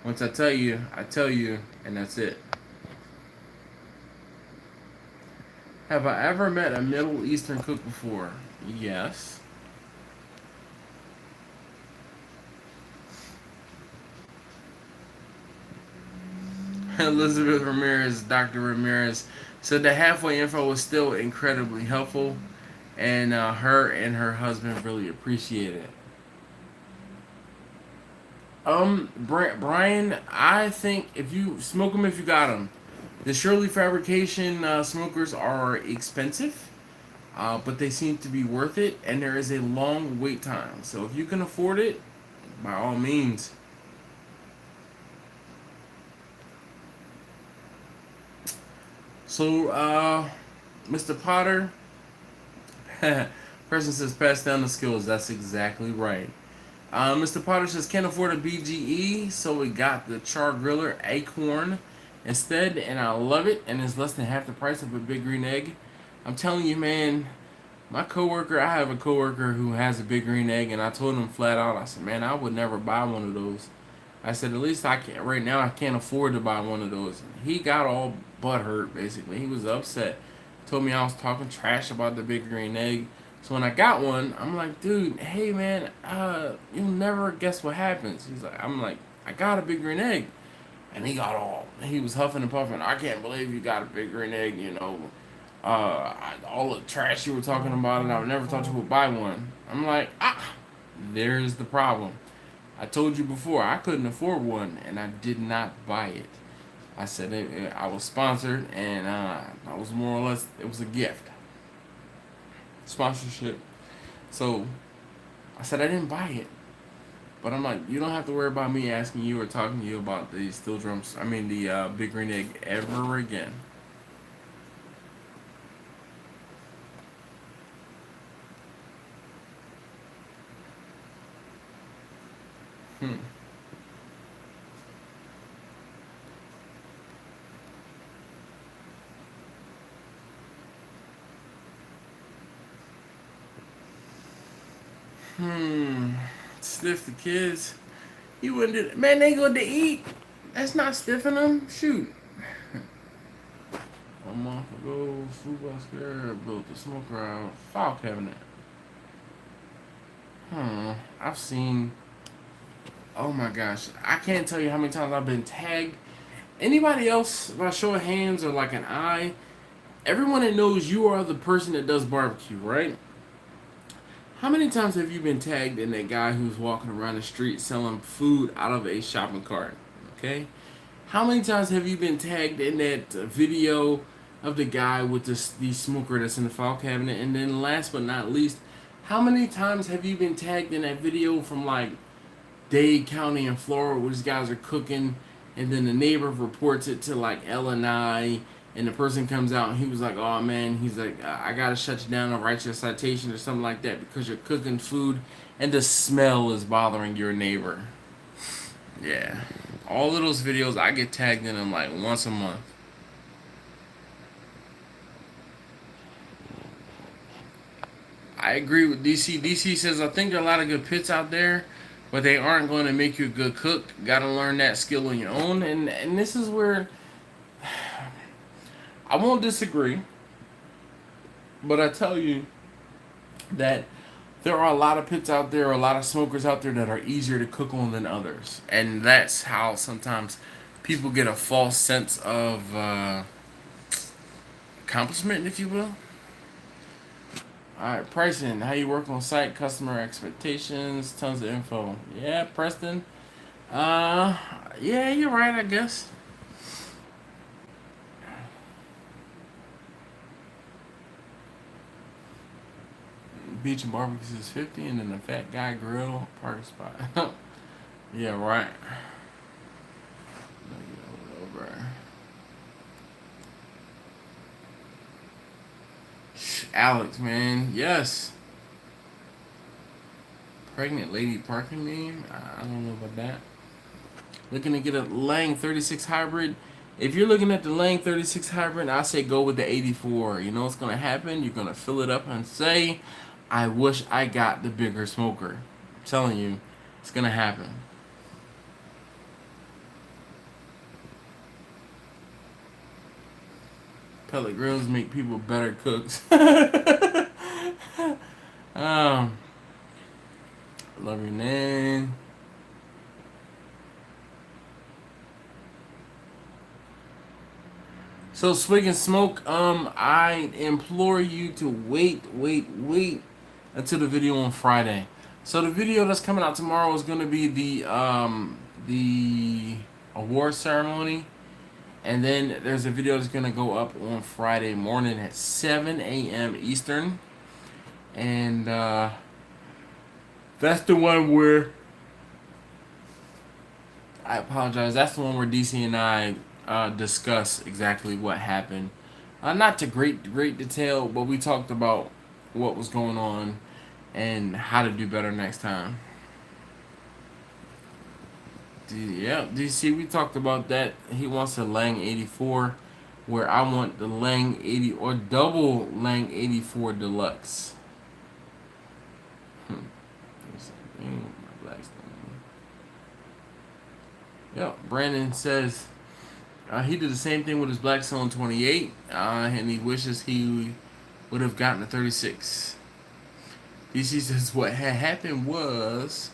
Once I tell you, and that's it. Have I ever met a Middle Eastern cook before? Yes. Elizabeth Ramirez, Dr. Ramirez, said the halfway info was still incredibly helpful, and her and her husband really appreciate it. Brian, I think if you smoke them, if you got them, the Shirley Fabrication smokers are expensive, but they seem to be worth it, and there is a long wait time. So if you can afford it, by all means. So, Mr. Potter, person says pass down the skills. That's exactly right. Mr. Potter says can't afford a BGE, so we got the char griller Acorn instead, and I love it, and it's less than half the price of a Big Green Egg. I'm telling you, man, I have a coworker who has a Big Green Egg, and I told him flat out, I said, man, I would never buy one of those. I said, at least I can't, right now I can't afford to buy one of those. He got all butthurt, basically. He was upset. Told me I was talking trash about the Big Green Egg. So when I got one, I'm like, dude, hey man, you'll never guess what happens. I'm like, I got a Big Green Egg. And he was huffing and puffing. I can't believe you got a Big Green Egg, all the trash you were talking about, and I would never thought you would buy one. I'm like, there's the problem. I told you before, I couldn't afford one, and I did not buy it. I said I was sponsored, and I was more or less, it was a gift. Sponsorship. So, I said I didn't buy it. But I'm like, you don't have to worry about me asking you or talking to you about the steel drums, the Big Green Egg ever again. Sniff the kids. You wouldn't do that. Man, they go to eat. That's not stiffing them. Shoot. A month ago, Food Square built the smoker out file cabinet. I've seen. Oh my gosh. I can't tell you how many times I've been tagged. Anybody else, by show of hands or like an eye, everyone that knows you are the person that does barbecue, right? How many times have you been tagged in that guy who's walking around the street selling food out of a shopping cart? Okay? How many times have you been tagged in that video of the guy with the smoker that's in the file cabinet? And then last but not least, how many times have you been tagged in that video from like Dade County in Florida where these guys are cooking and then the neighbor reports it to like L&I and the person comes out and he was like, oh man, he's like, I gotta shut you down and write you a citation or something like that because you're cooking food and the smell is bothering your neighbor. Yeah. All of those videos, I get tagged in them like once a month. I agree with DC. DC says, I think there are a lot of good pits out there, but they aren't going to make you a good cook. Gotta learn that skill on your own. And this is where I won't disagree, but I tell you that there are a lot of pits out there, a lot of smokers out there that are easier to cook on than others. And that's how sometimes people get a false sense of accomplishment, if you will. Alright, pricing. How you work on site, customer expectations, tons of info. Yeah, Preston. Yeah, you're right, I guess. Beach and barbecues is 50, and then the fat guy grill parking spot. Yeah, right. Over. Alex, man, yes. Pregnant lady parking name. I don't know about that. Looking to get a Lang 36 hybrid. If you're looking at the Lang 36 hybrid, I say go with the 84. You know what's gonna happen? You're gonna fill it up and say, "I wish I got the bigger smoker." I'm telling you, it's gonna happen. Pellet grills make people better cooks. Love your name. So Swig and Smoke, I implore you to wait until the video on Friday. So the video that's coming out tomorrow is gonna be the award ceremony. And then there's a video that's going to go up on Friday morning at 7 a.m. Eastern. And that's the one where... I apologize. That's the one where DC and I discuss exactly what happened. Not to great detail, but we talked about what was going on and how to do better next time. Yeah, DC, we talked about that. He wants a Lang 84, where I want the Lang 80 or double Lang 84 Deluxe. Yeah, Brandon says he did the same thing with his Blackstone 28, and he wishes he would have gotten a 36. DC says what had happened was...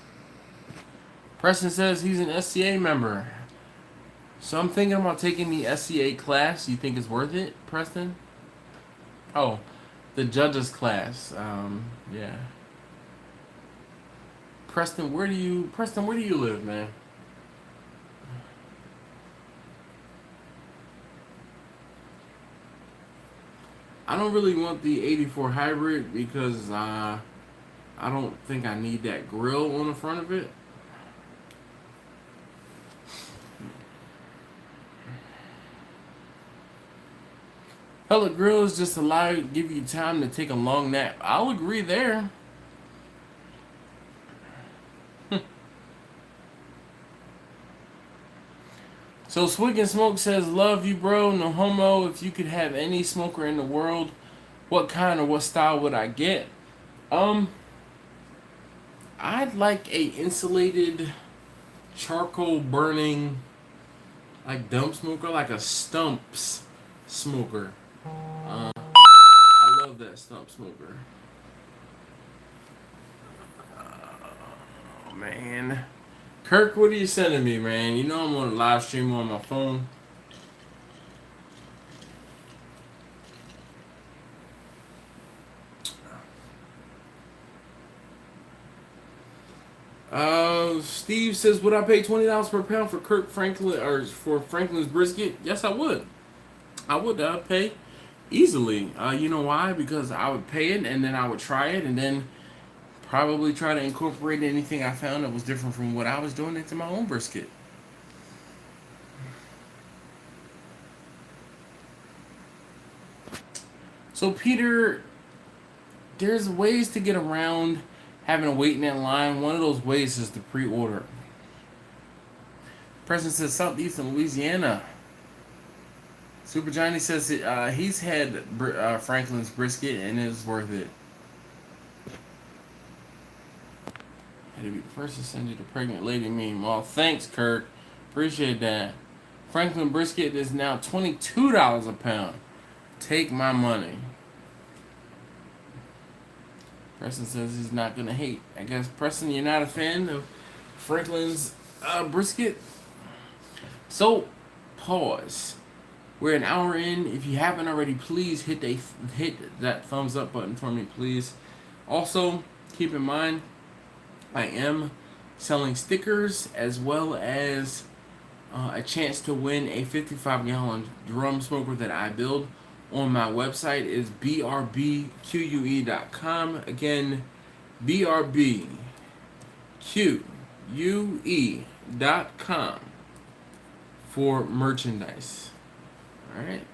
Preston says he's an SCA member. So I'm thinking about taking the SCA class. You think it's worth it, Preston? Oh, the judges class. Yeah. Preston, where do you live, man? I don't really want the 84 hybrid because I don't think I need that grill on the front of it. Pellet grills just give you time to take a long nap. I'll agree there. So Swig and Smoke says, love you, bro. No homo. If you could have any smoker in the world, what kind or what style would I get? I'd like a insulated charcoal burning like dump smoker, like a Stumps smoker. I love that Stump smoker. Oh man, Kirk, what are you sending me, man? You know I'm on a live stream on my phone. Steve says, would I pay $20 per pound for Kirk Franklin or for Franklin's brisket? Yes, I would. I would pay easily. You know why? Because I would pay it and then I would try it and then probably try to incorporate anything I found that was different from what I was doing into my own brisket. So Peter, there's ways to get around having to wait in that line. One of those ways is to pre-order. President says Southeastern Louisiana. Super Johnny says he's had Franklin's brisket and it's worth it. Had to be the first to send you the pregnant lady meme. Well, thanks, Kirk. Appreciate that. Franklin brisket is now $22 a pound. Take my money. Preston says he's not gonna hate. I guess, Preston, you're not a fan of Franklin's brisket? So, pause. We're an hour in. If you haven't already, please hit that thumbs up button for me, please. Also, keep in mind, I am selling stickers as well as a chance to win a 55-gallon drum smoker that I build on my website. Is BRBQUE.com. Again, BRBQUE.com for merchandise. Alright.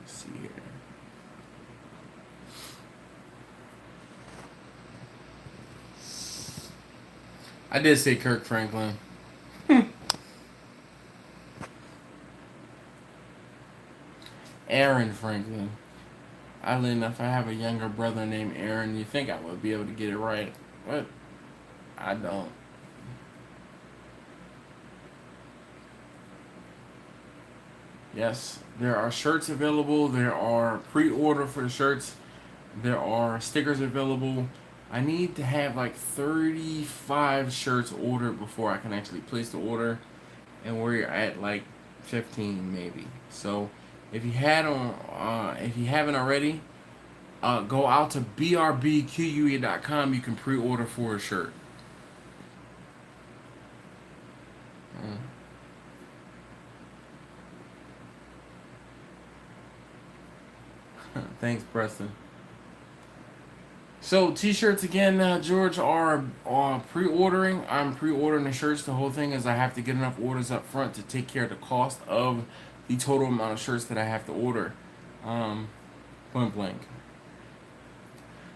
Let's see here. I did say Kirk Franklin. Aaron Franklin. Oddly enough, I have a younger brother named Aaron. You think I would be able to get it right, but I don't. Yes, there are shirts available. There are pre-order for the shirts. There are stickers available. I need to have like 35 shirts ordered before I can actually place the order, and we're at like 15 maybe. So if you haven't already, go out to brbque.com. You can pre-order for a shirt. Thanks, Preston. So t-shirts again, George, are pre-ordering. I'm pre-ordering the shirts. The whole thing is I have to get enough orders up front to take care of the cost of the total amount of shirts that I have to order. Point blank.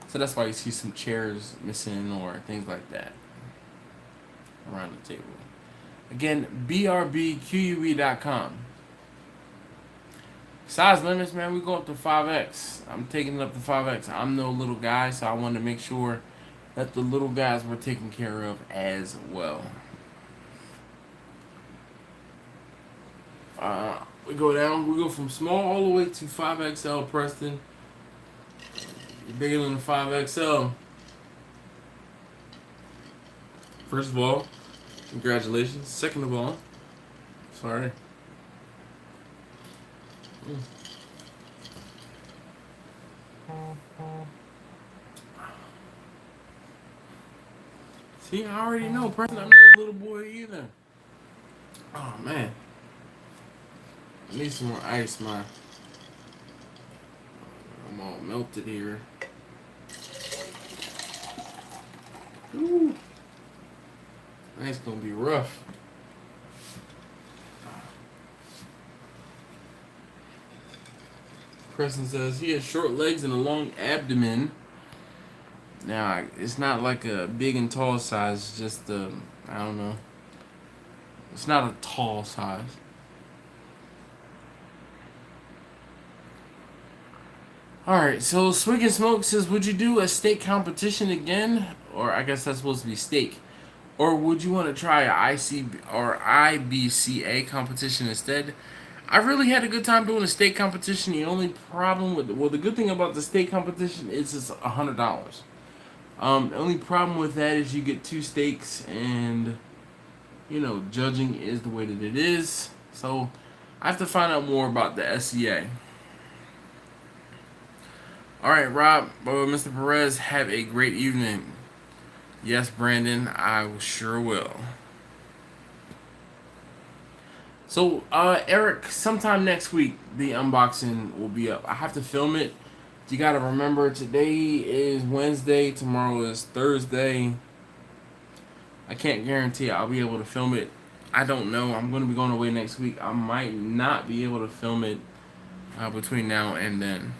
So that's why you see some chairs missing or things like that around the table. Again, brbque.com. Size limits, man, we go up to 5X. I'm taking it up to 5X. I'm no little guy, so I wanted to make sure that the little guys were taken care of as well. We go down. We go from small all the way to 5XL, Preston. You're bigger than the 5XL. First of all, congratulations. Second of all, sorry. See, I already know, Preston. I'm no little boy either. Oh, man. I need some more ice, man. I'm all melted here. Ooh. That's gonna be rough. Preston says he has short legs and a long abdomen. Now, it's not like a big and tall size, it's just I don't know. It's not a tall size. Alright, so Swig and Smoke says, would you do a steak competition again? Or I guess that's supposed to be steak. Or would you want to try a IBCA competition instead? I really had a good time doing a steak competition. The only problem with the good thing about the steak competition is it's $100. The only problem with that is you get 2 steaks, and you know, judging is the way that it is. So I have to find out more about the SCA. Alright, Rob, Mr. Perez, have a great evening. Yes, Brandon, I sure will. So, Eric, sometime next week, the unboxing will be up. I have to film it. You gotta remember, today is Wednesday, tomorrow is Thursday. I can't guarantee I'll be able to film it. I don't know. I'm going to be going away next week. I might not be able to film it between now and then.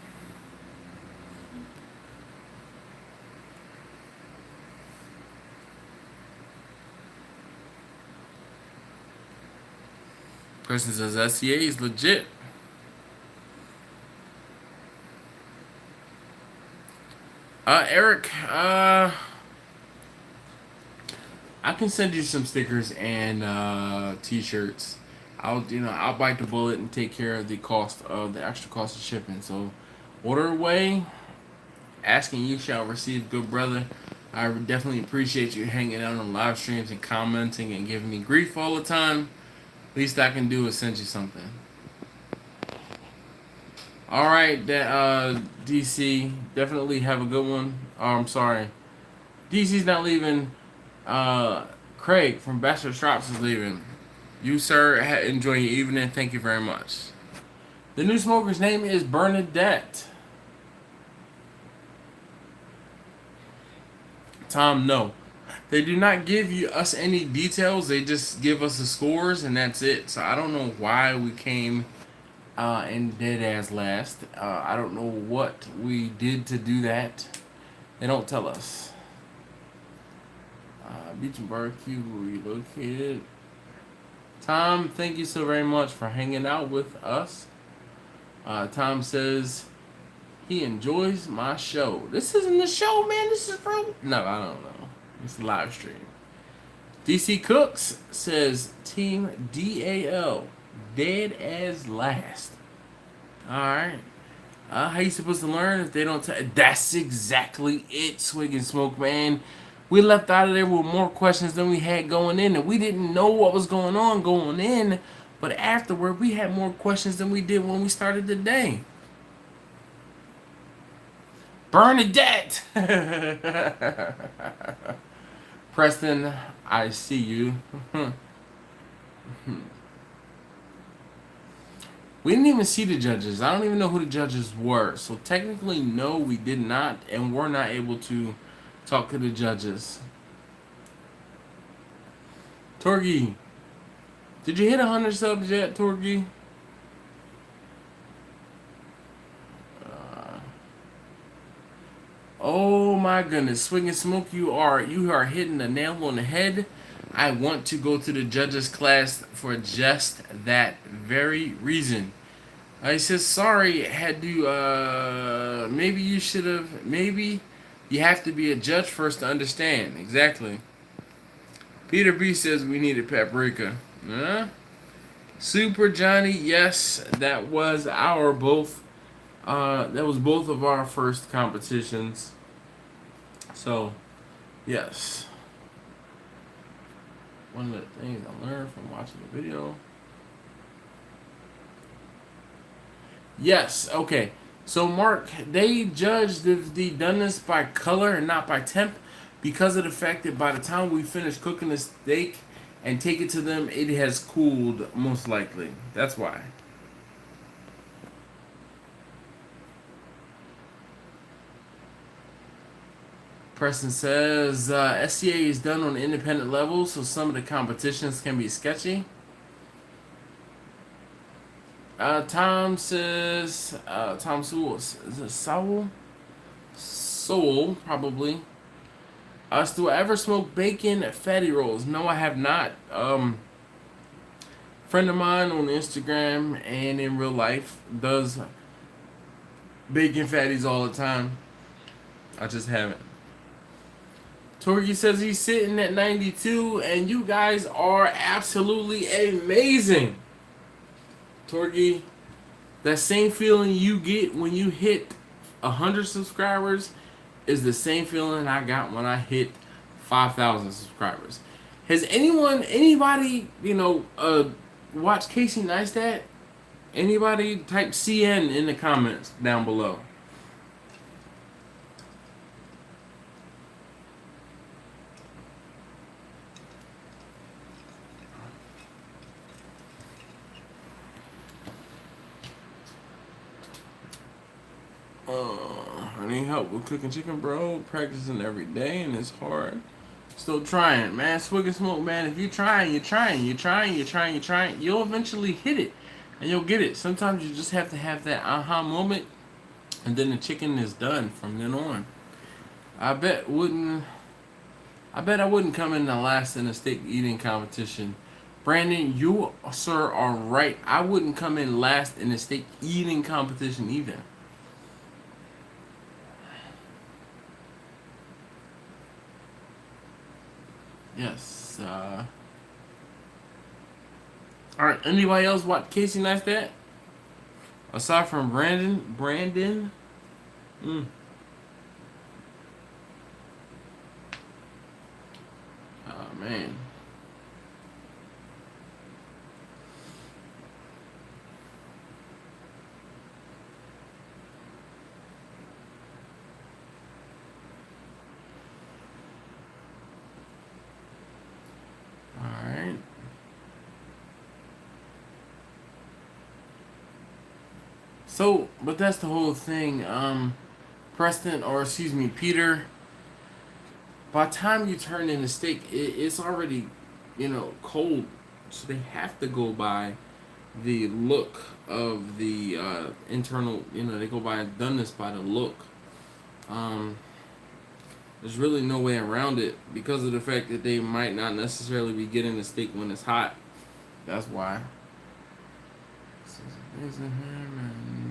Person says SCA is legit. Eric, I can send you some stickers and t-shirts. I'll bite the bullet and take care of the cost of the extra cost of shipping. So order away. Asking you shall receive, good brother. I definitely appreciate you hanging out on live streams and commenting and giving me grief all the time. Least I can do is send you something. All right, that DC, definitely have a good one. Oh, I'm sorry, DC's not leaving. Craig from Bachelor Shops is leaving. You, sir, enjoy your evening. Thank you very much. The new smoker's name is Bernadette. Tom, no. They do not give us any details. They just give us the scores, and that's it. So I don't know why we came in dead as last. I don't know what we did to do that. They don't tell us. Beach and Barbecue relocated. Tom, thank you so very much for hanging out with us. Tom says he enjoys my show. This isn't the show, man. This is from... No, I don't know. It's a live stream. DC Cooks says Team DAL. Dead as last. Alright. How you supposed to learn if they don't tell... That's exactly it, Swig and Smoke, man. We left out of there with more questions than we had going in, and we didn't know what was going on going in, but afterward we had more questions than we did when we started the day. Bernadette! Preston, I see you. We didn't even see the judges. I don't even know who the judges were. So technically, no, we did not, and we're not able to talk to the judges. Torgi, did you hit 100 subs yet, Torgi? Oh my goodness, Swing and Smoke, you are hitting the nail on the head. I want to go to the judges class for just that very reason. I says sorry, had to maybe you should have, maybe you have to be a judge first to understand. Exactly. Peter B says we needed paprika. Super Johnny, yes, that was both of our first competitions. So, yes. One of the things I learned from watching the video. Yes, okay. So, Mark, they judged the doneness by color and not by temp because of the fact that by the time we finish cooking the steak and take it to them, it has cooled, most likely. That's why. Preston says, SCA is done on an independent level, so some of the competitions can be sketchy. Tom says, Tom Sous, is it Soul? Soul, probably. Do I ever smoke bacon fatty rolls? No, I have not. Friend of mine on Instagram and in real life does bacon fatties all the time. I just haven't. Torgy says he's sitting at 92, and you guys are absolutely amazing. Torgy, that same feeling you get when you hit 100 subscribers is the same feeling I got when I hit 5,000 subscribers. Has anybody, watch Casey Neistat? Anybody? Type CN in the comments down below. I need help with cooking chicken, bro. Practicing every day, and it's hard. Still trying, man. Swig and Smoke, man. If you're trying, you'll eventually hit it, and you'll get it. Sometimes you just have to have that aha moment, and then the chicken is done from then on. I bet I wouldn't come in the last in a steak eating competition. Brandon, you, sir, are right. I wouldn't come in last in a steak eating competition either. Yes. Alright, anybody else watch Casey Neistat? Aside from Brandon? Oh, man. So, but that's the whole thing. Preston, or excuse me, Peter. By the time you turn in the steak, it's already, cold. So they have to go by the look of the internal. They go by doneness by the look. Um, there's really no way around it because of the fact that they might not necessarily be getting the steak when it's hot. That's why.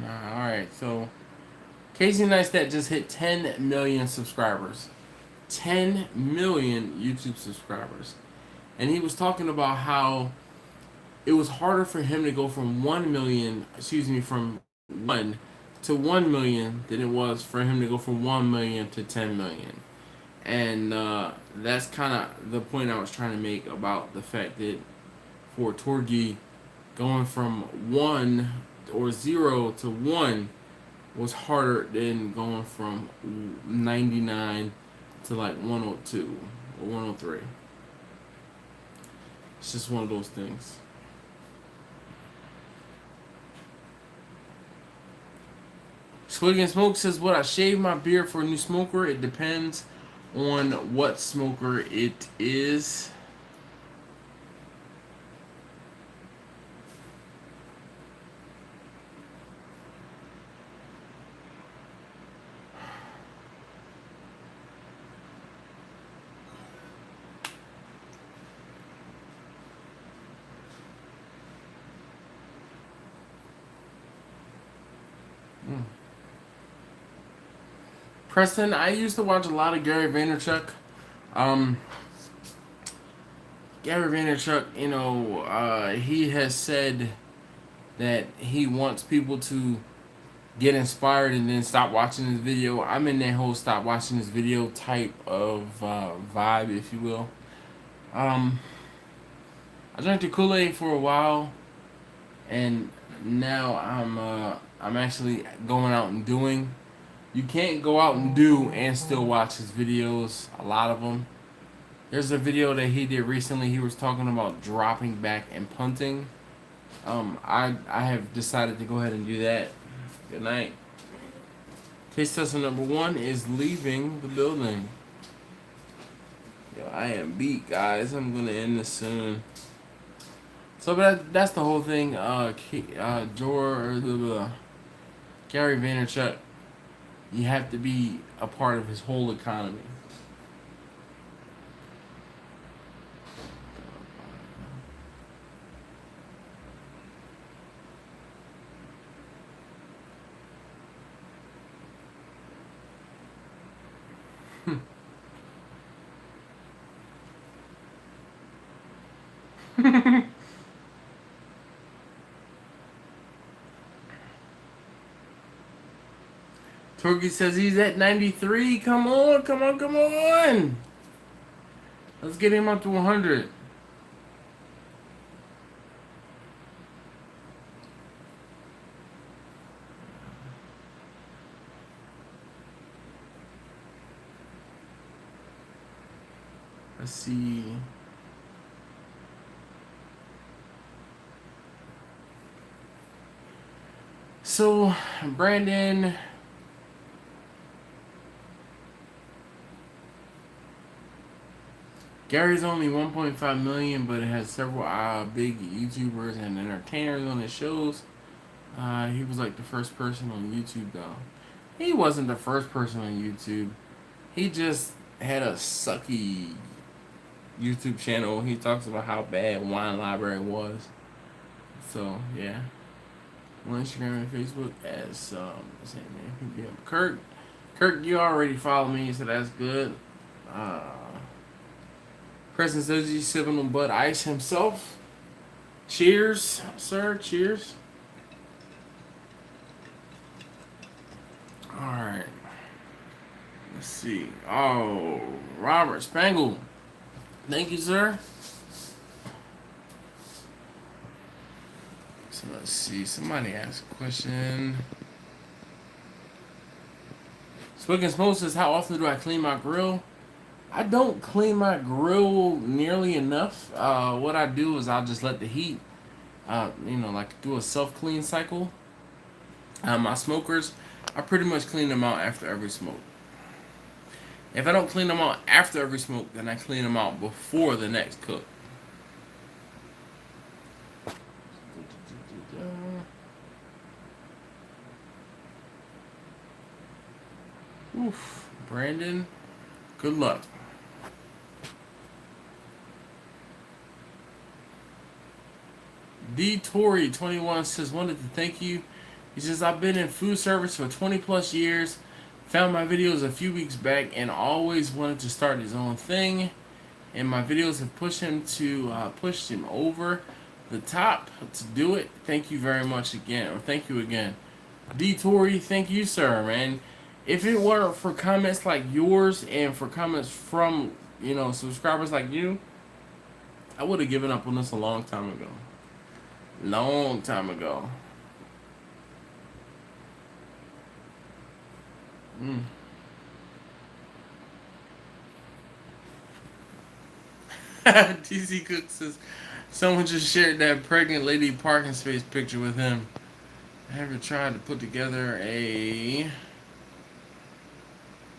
Alright, so Casey Neistat just hit 10 million subscribers. 10 million YouTube subscribers. And he was talking about how it was harder for him to go from 1 million, from 1 to 1 million than it was for him to go from 1 million to 10 million. And that's kind of the point I was trying to make about the fact that for Torgi, going from 1 or 0 to 1 was harder than going from 99 to like 102 or 103. It's just one of those things. Swig and Smoke says, would I shave my beard for a new smoker? It depends on what smoker it is. Preston, I used to watch a lot of Gary Vaynerchuk. Gary Vaynerchuk, he has said that he wants people to get inspired and then stop watching his video. I'm in that whole stop watching his video type of vibe, if you will. I drank the Kool-Aid for a while, and now I'm actually going out and doing. You can't go out and do and still watch his videos, a lot of them. There's a video that he did recently. He was talking about dropping back and punting. I have decided to go ahead and do that. Good night. Taste tester number 1 is leaving the building. Yo, I am beat, guys. I'm gonna end this soon. So that's the whole thing. Gary Vaynerchuk. You have to be a part of his whole economy. Torky says he's at 93. Come on, come on, come on. Let's get him up to 100. Let's see. So, Brandon... Gary's only 1.5 million, but it has several big YouTubers and entertainers on his shows. He was like the first person on YouTube, though. He wasn't the first person on YouTube. He just had a sucky YouTube channel. He talks about how bad Wine Library was. So, yeah. On Instagram and Facebook as same name. Kirk, you already follow me, so that's good. Preston says he's sipping on Bud Ice himself. Cheers, sir. Cheers. Alright. Let's see. Oh, Robert Spangle. Thank you, sir. So let's see. Somebody asked a question. Swig and Smoke says, how often do I clean my grill? I don't clean my grill nearly enough. What I do is I'll just let the heat, like do a self-clean cycle. My smokers, I pretty much clean them out after every smoke. If I don't clean them out after every smoke, then I clean them out before the next cook. Oof, Brandon, good luck. D Tory 21 says, wanted to thank you. He says, I've been in food service for 20 plus years. Found my videos a few weeks back and always wanted to start his own thing. And my videos have pushed him over the top to do it. Thank you very much again. Or thank you again. D Tory, thank you, sir, man. If it weren't for comments like yours and for comments from, subscribers like you, I would have given up on this a long time ago. Long time ago. DC Cook says, someone just shared that pregnant lady parking space picture with him. I ever tried to put together a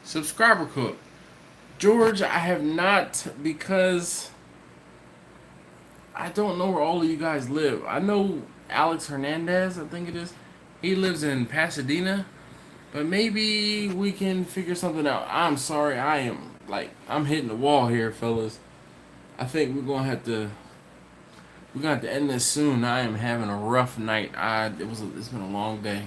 subscriber cook? George, I have not, because I don't know where all of you guys live. I know Alex Hernandez, I think it is. He lives in Pasadena. But maybe we can figure something out. I'm sorry, I'm hitting the wall here, fellas. I think we're gonna have to end this soon. I am having a rough night. It's been a long day.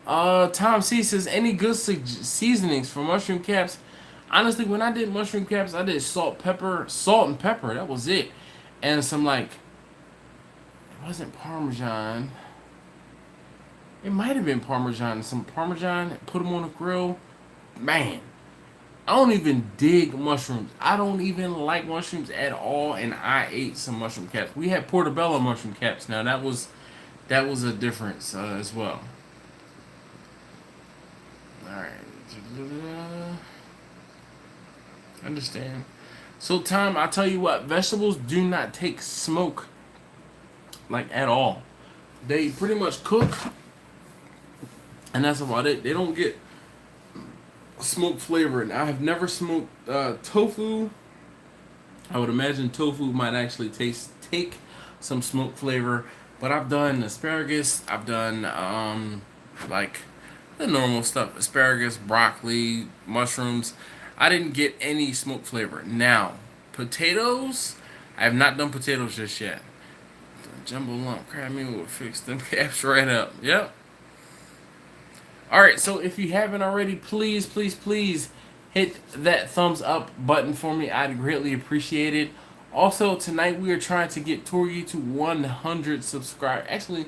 Tom C says, any good seasonings for mushroom caps? Honestly, when I did mushroom caps, I did salt and pepper. That was it, and some it wasn't Parmesan. It might have been Parmesan. Some Parmesan. Put them on the grill. Man, I don't even dig mushrooms. I don't even like mushrooms at all, and I ate some mushroom caps. We had portobello mushroom caps. Now that was a difference as well. All right. Understand. So, Tom, I'll tell you what. Vegetables do not take smoke at all. They pretty much cook, and that's about it. They don't get smoke flavor. And I have never smoked tofu. I would imagine tofu might actually take some smoke flavor. But I've done asparagus. I've done the normal stuff: asparagus, broccoli, mushrooms. I didn't get any smoke flavor. Now, potatoes. I have not done potatoes just yet. The jumbo lump crab meal will fix them caps right up. Yep. Alright, so if you haven't already, please, please, please hit that thumbs up button for me. I'd greatly appreciate it. Also, tonight we are trying to get Torgy to 100 subscribers. Actually,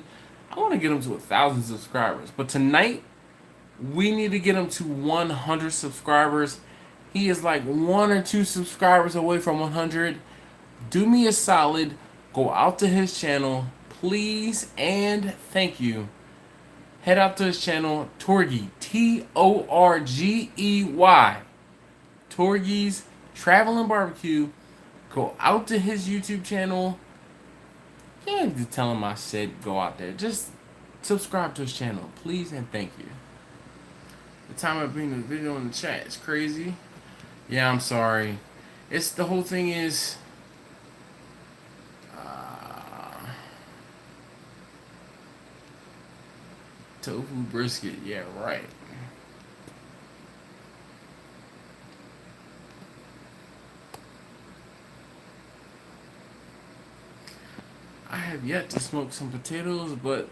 I want to get him to 1,000 subscribers. But tonight, we need to get him to 100 subscribers. He is like 1 or 2 subscribers away from 100. Do me a solid. Go out to his channel, please, and thank you. Head out to his channel, Torgy, Torgey. Torgy's Travel and Barbecue. Go out to his YouTube channel. You don't need to tell him I said go out there. Just subscribe to his channel, please, and thank you. The time I've been in the video in the chat is crazy. Yeah, I'm sorry. The whole thing is... tofu brisket, yeah, right. I have yet to smoke some potatoes, but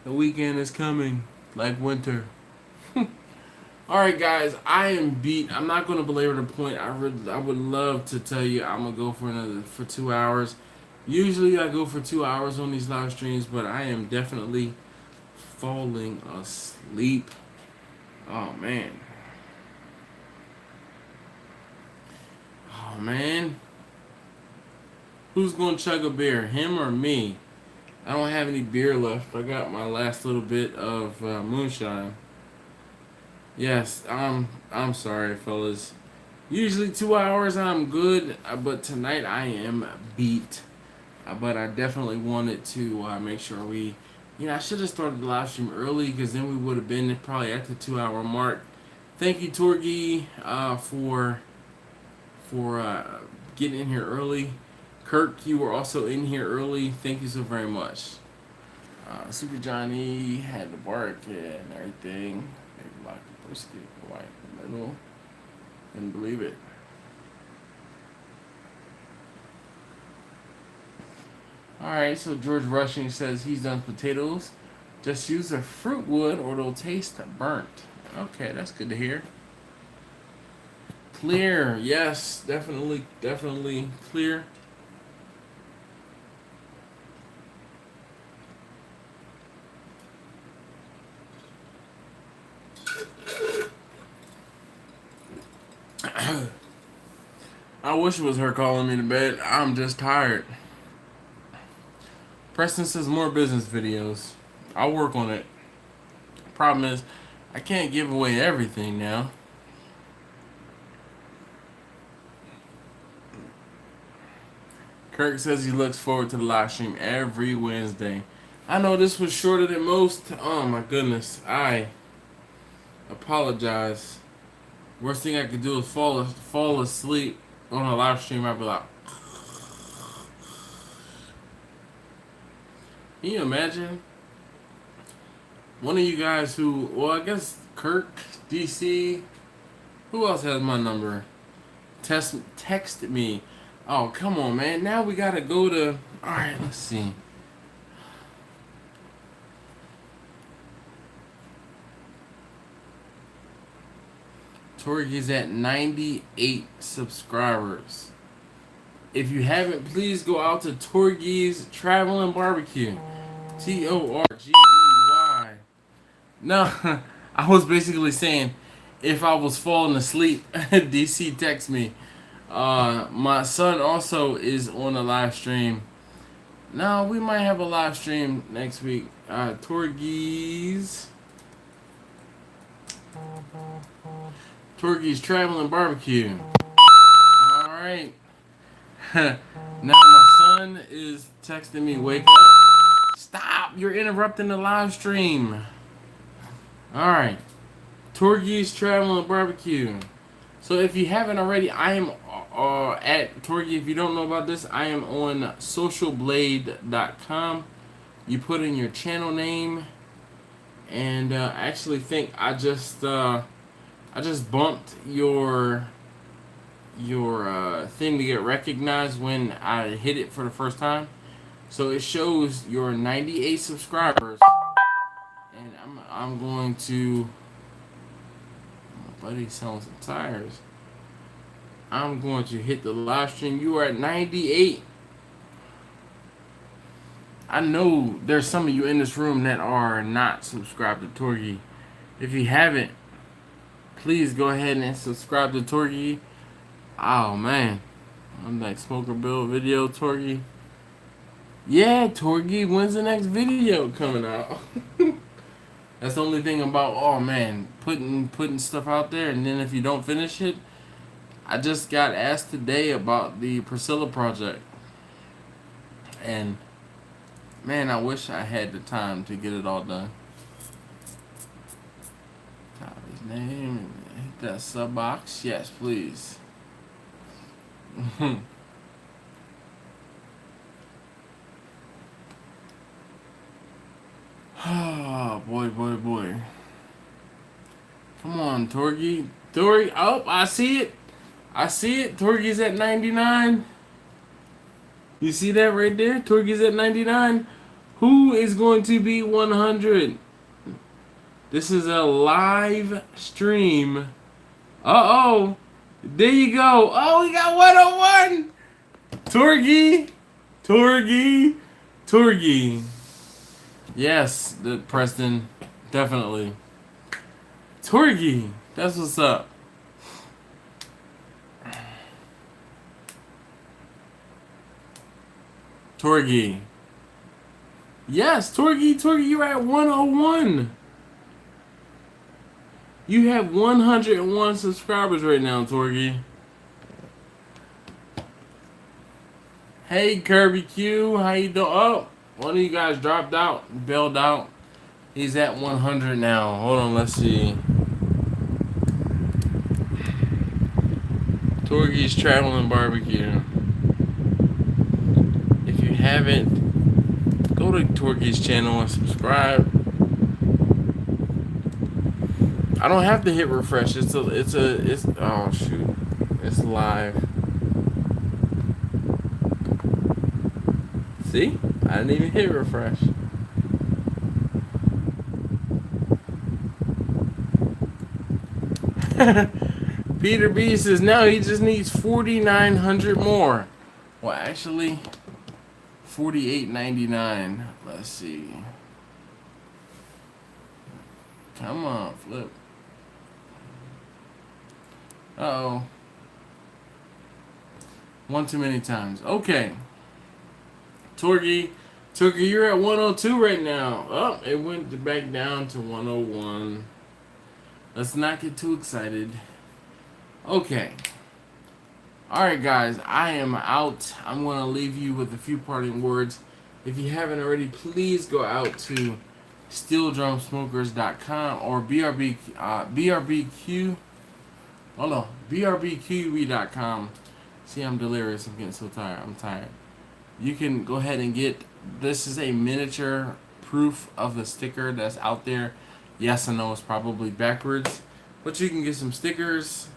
the weekend is coming, like winter. Alright guys, I am beat. I'm not going to belabor the point. I would love to tell you I'm going to go for 2 hours. Usually I go for 2 hours on these live streams, but I am definitely falling asleep. Oh man. Oh man. Who's gonna chug a beer, him or me? I don't have any beer left. I got my last little bit of moonshine. Yes, I'm sorry, fellas. Usually 2 hours I'm good, but tonight I am beat. But I definitely wanted to make sure we You know, I should have started the live stream early because then we would have been probably at the 2-hour mark. Thank you, Torgy, for getting in here early. Kirk, you were also in here early. Thank you so very much. Super Johnny had the bark and everything. Maybe block the brisket, white in the middle. Couldn't believe it. Alright, so George Rushing says he's done potatoes. Just use a fruit wood or it'll taste burnt. Okay, that's good to hear. Clear, yes, definitely clear. I wish it was her calling me to bed. I'm just tired. Preston says more business videos. I'll work on it. Problem is, I can't give away everything now. Kirk says he looks forward to the live stream every Wednesday. I know this was shorter than most. Oh my goodness. I apologize. Worst thing I could do is fall asleep on a live stream. I'd be like, can you imagine? One of you guys who, well, I guess Kirk, DC, who else has my number? Text me. Oh, come on, man. Now we gotta go to, alright, let's see. Torgy's at 98 subscribers. If you haven't, please go out to Torgy's Travel and Barbecue. Torgey. No, I was basically saying, if I was falling asleep, DC text me. My son also is on a live stream. No, we might have a live stream next week. Torgy's Travel and Barbecue. Alright. Now my son is texting me, wake up. Stop! You're interrupting the live stream. Alright. Torgy's Travel and Barbecue. So if you haven't already, I am at Torgy. If you don't know about this, I am on socialblade.com. You put in your channel name, and I actually think I just bumped your thing to get recognized when I hit it for the first time. So it shows your 98 subscribers, and I'm going to. My buddy selling some tires. I'm going to hit the live stream. You are at 98. I know there's some of you in this room that are not subscribed to Torgy. If you haven't, please go ahead and subscribe to Torgy. Oh man, I'm like Smoker Bill video, Torgy. Yeah, Torgy, when's the next video coming out? That's the only thing about, oh man, putting stuff out there, and then if you don't finish it, I just got asked today about the Priscilla project, and man, I wish I had the time to get it all done. Type his name and hit that sub box. Yes, please. Oh, boy. Come on, Torgy. Oh, I see it. Torgy's at 99. You see that right there? Torgy's at 99. Who is going to be 100? This is a live stream. Uh-oh. There you go. Oh, we got 101. Torgy. Yes, Preston. Definitely. Torgy. That's what's up. Torgy. Yes, Torgy, you're at 101. You have 101 subscribers right now, Torgy. Hey, Kirby Q, how you doing? Oh, One of you guys dropped out, bailed out. He's at 100 now. Hold on, let's see. Torgy's Traveling Barbecue. If you haven't, go to Torgy's channel and subscribe. I don't have to hit refresh. It's oh shoot. It's live. See? I didn't even hit refresh. Peter B says now he just needs 4,900 more. Well, actually, 48.99. Let's see. Come on, flip. Uh-oh. One too many times. Okay. Torgy, you're at 102 right now. Oh, it went back down to 101. Let's not get too excited. Okay. Alright, guys. I am out. I'm going to leave you with a few parting words. If you haven't already, please go out to steeldrumsmokers.com or BRBQ. Hold on. BRBQB.com. See, I'm delirious. I'm getting so tired. I'm tired. You can go ahead and get, this is a miniature proof of the sticker that's out there. Yes, I know it's probably backwards, but you can get some stickers.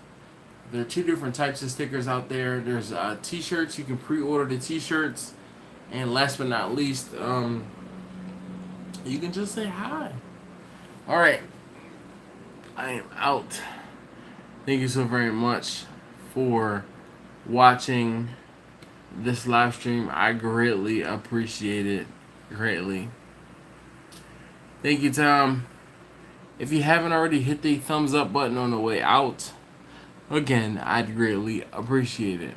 There are 2 different types of stickers out there. There's t-shirts. You can pre-order the t-shirts. And last but not least, you can just say hi. Alright. I am out. Thank you so very much for watching this live stream. I greatly appreciate it. Greatly. Thank you, Tom. If you haven't already, hit the thumbs up button on the way out. Again, I'd greatly appreciate it.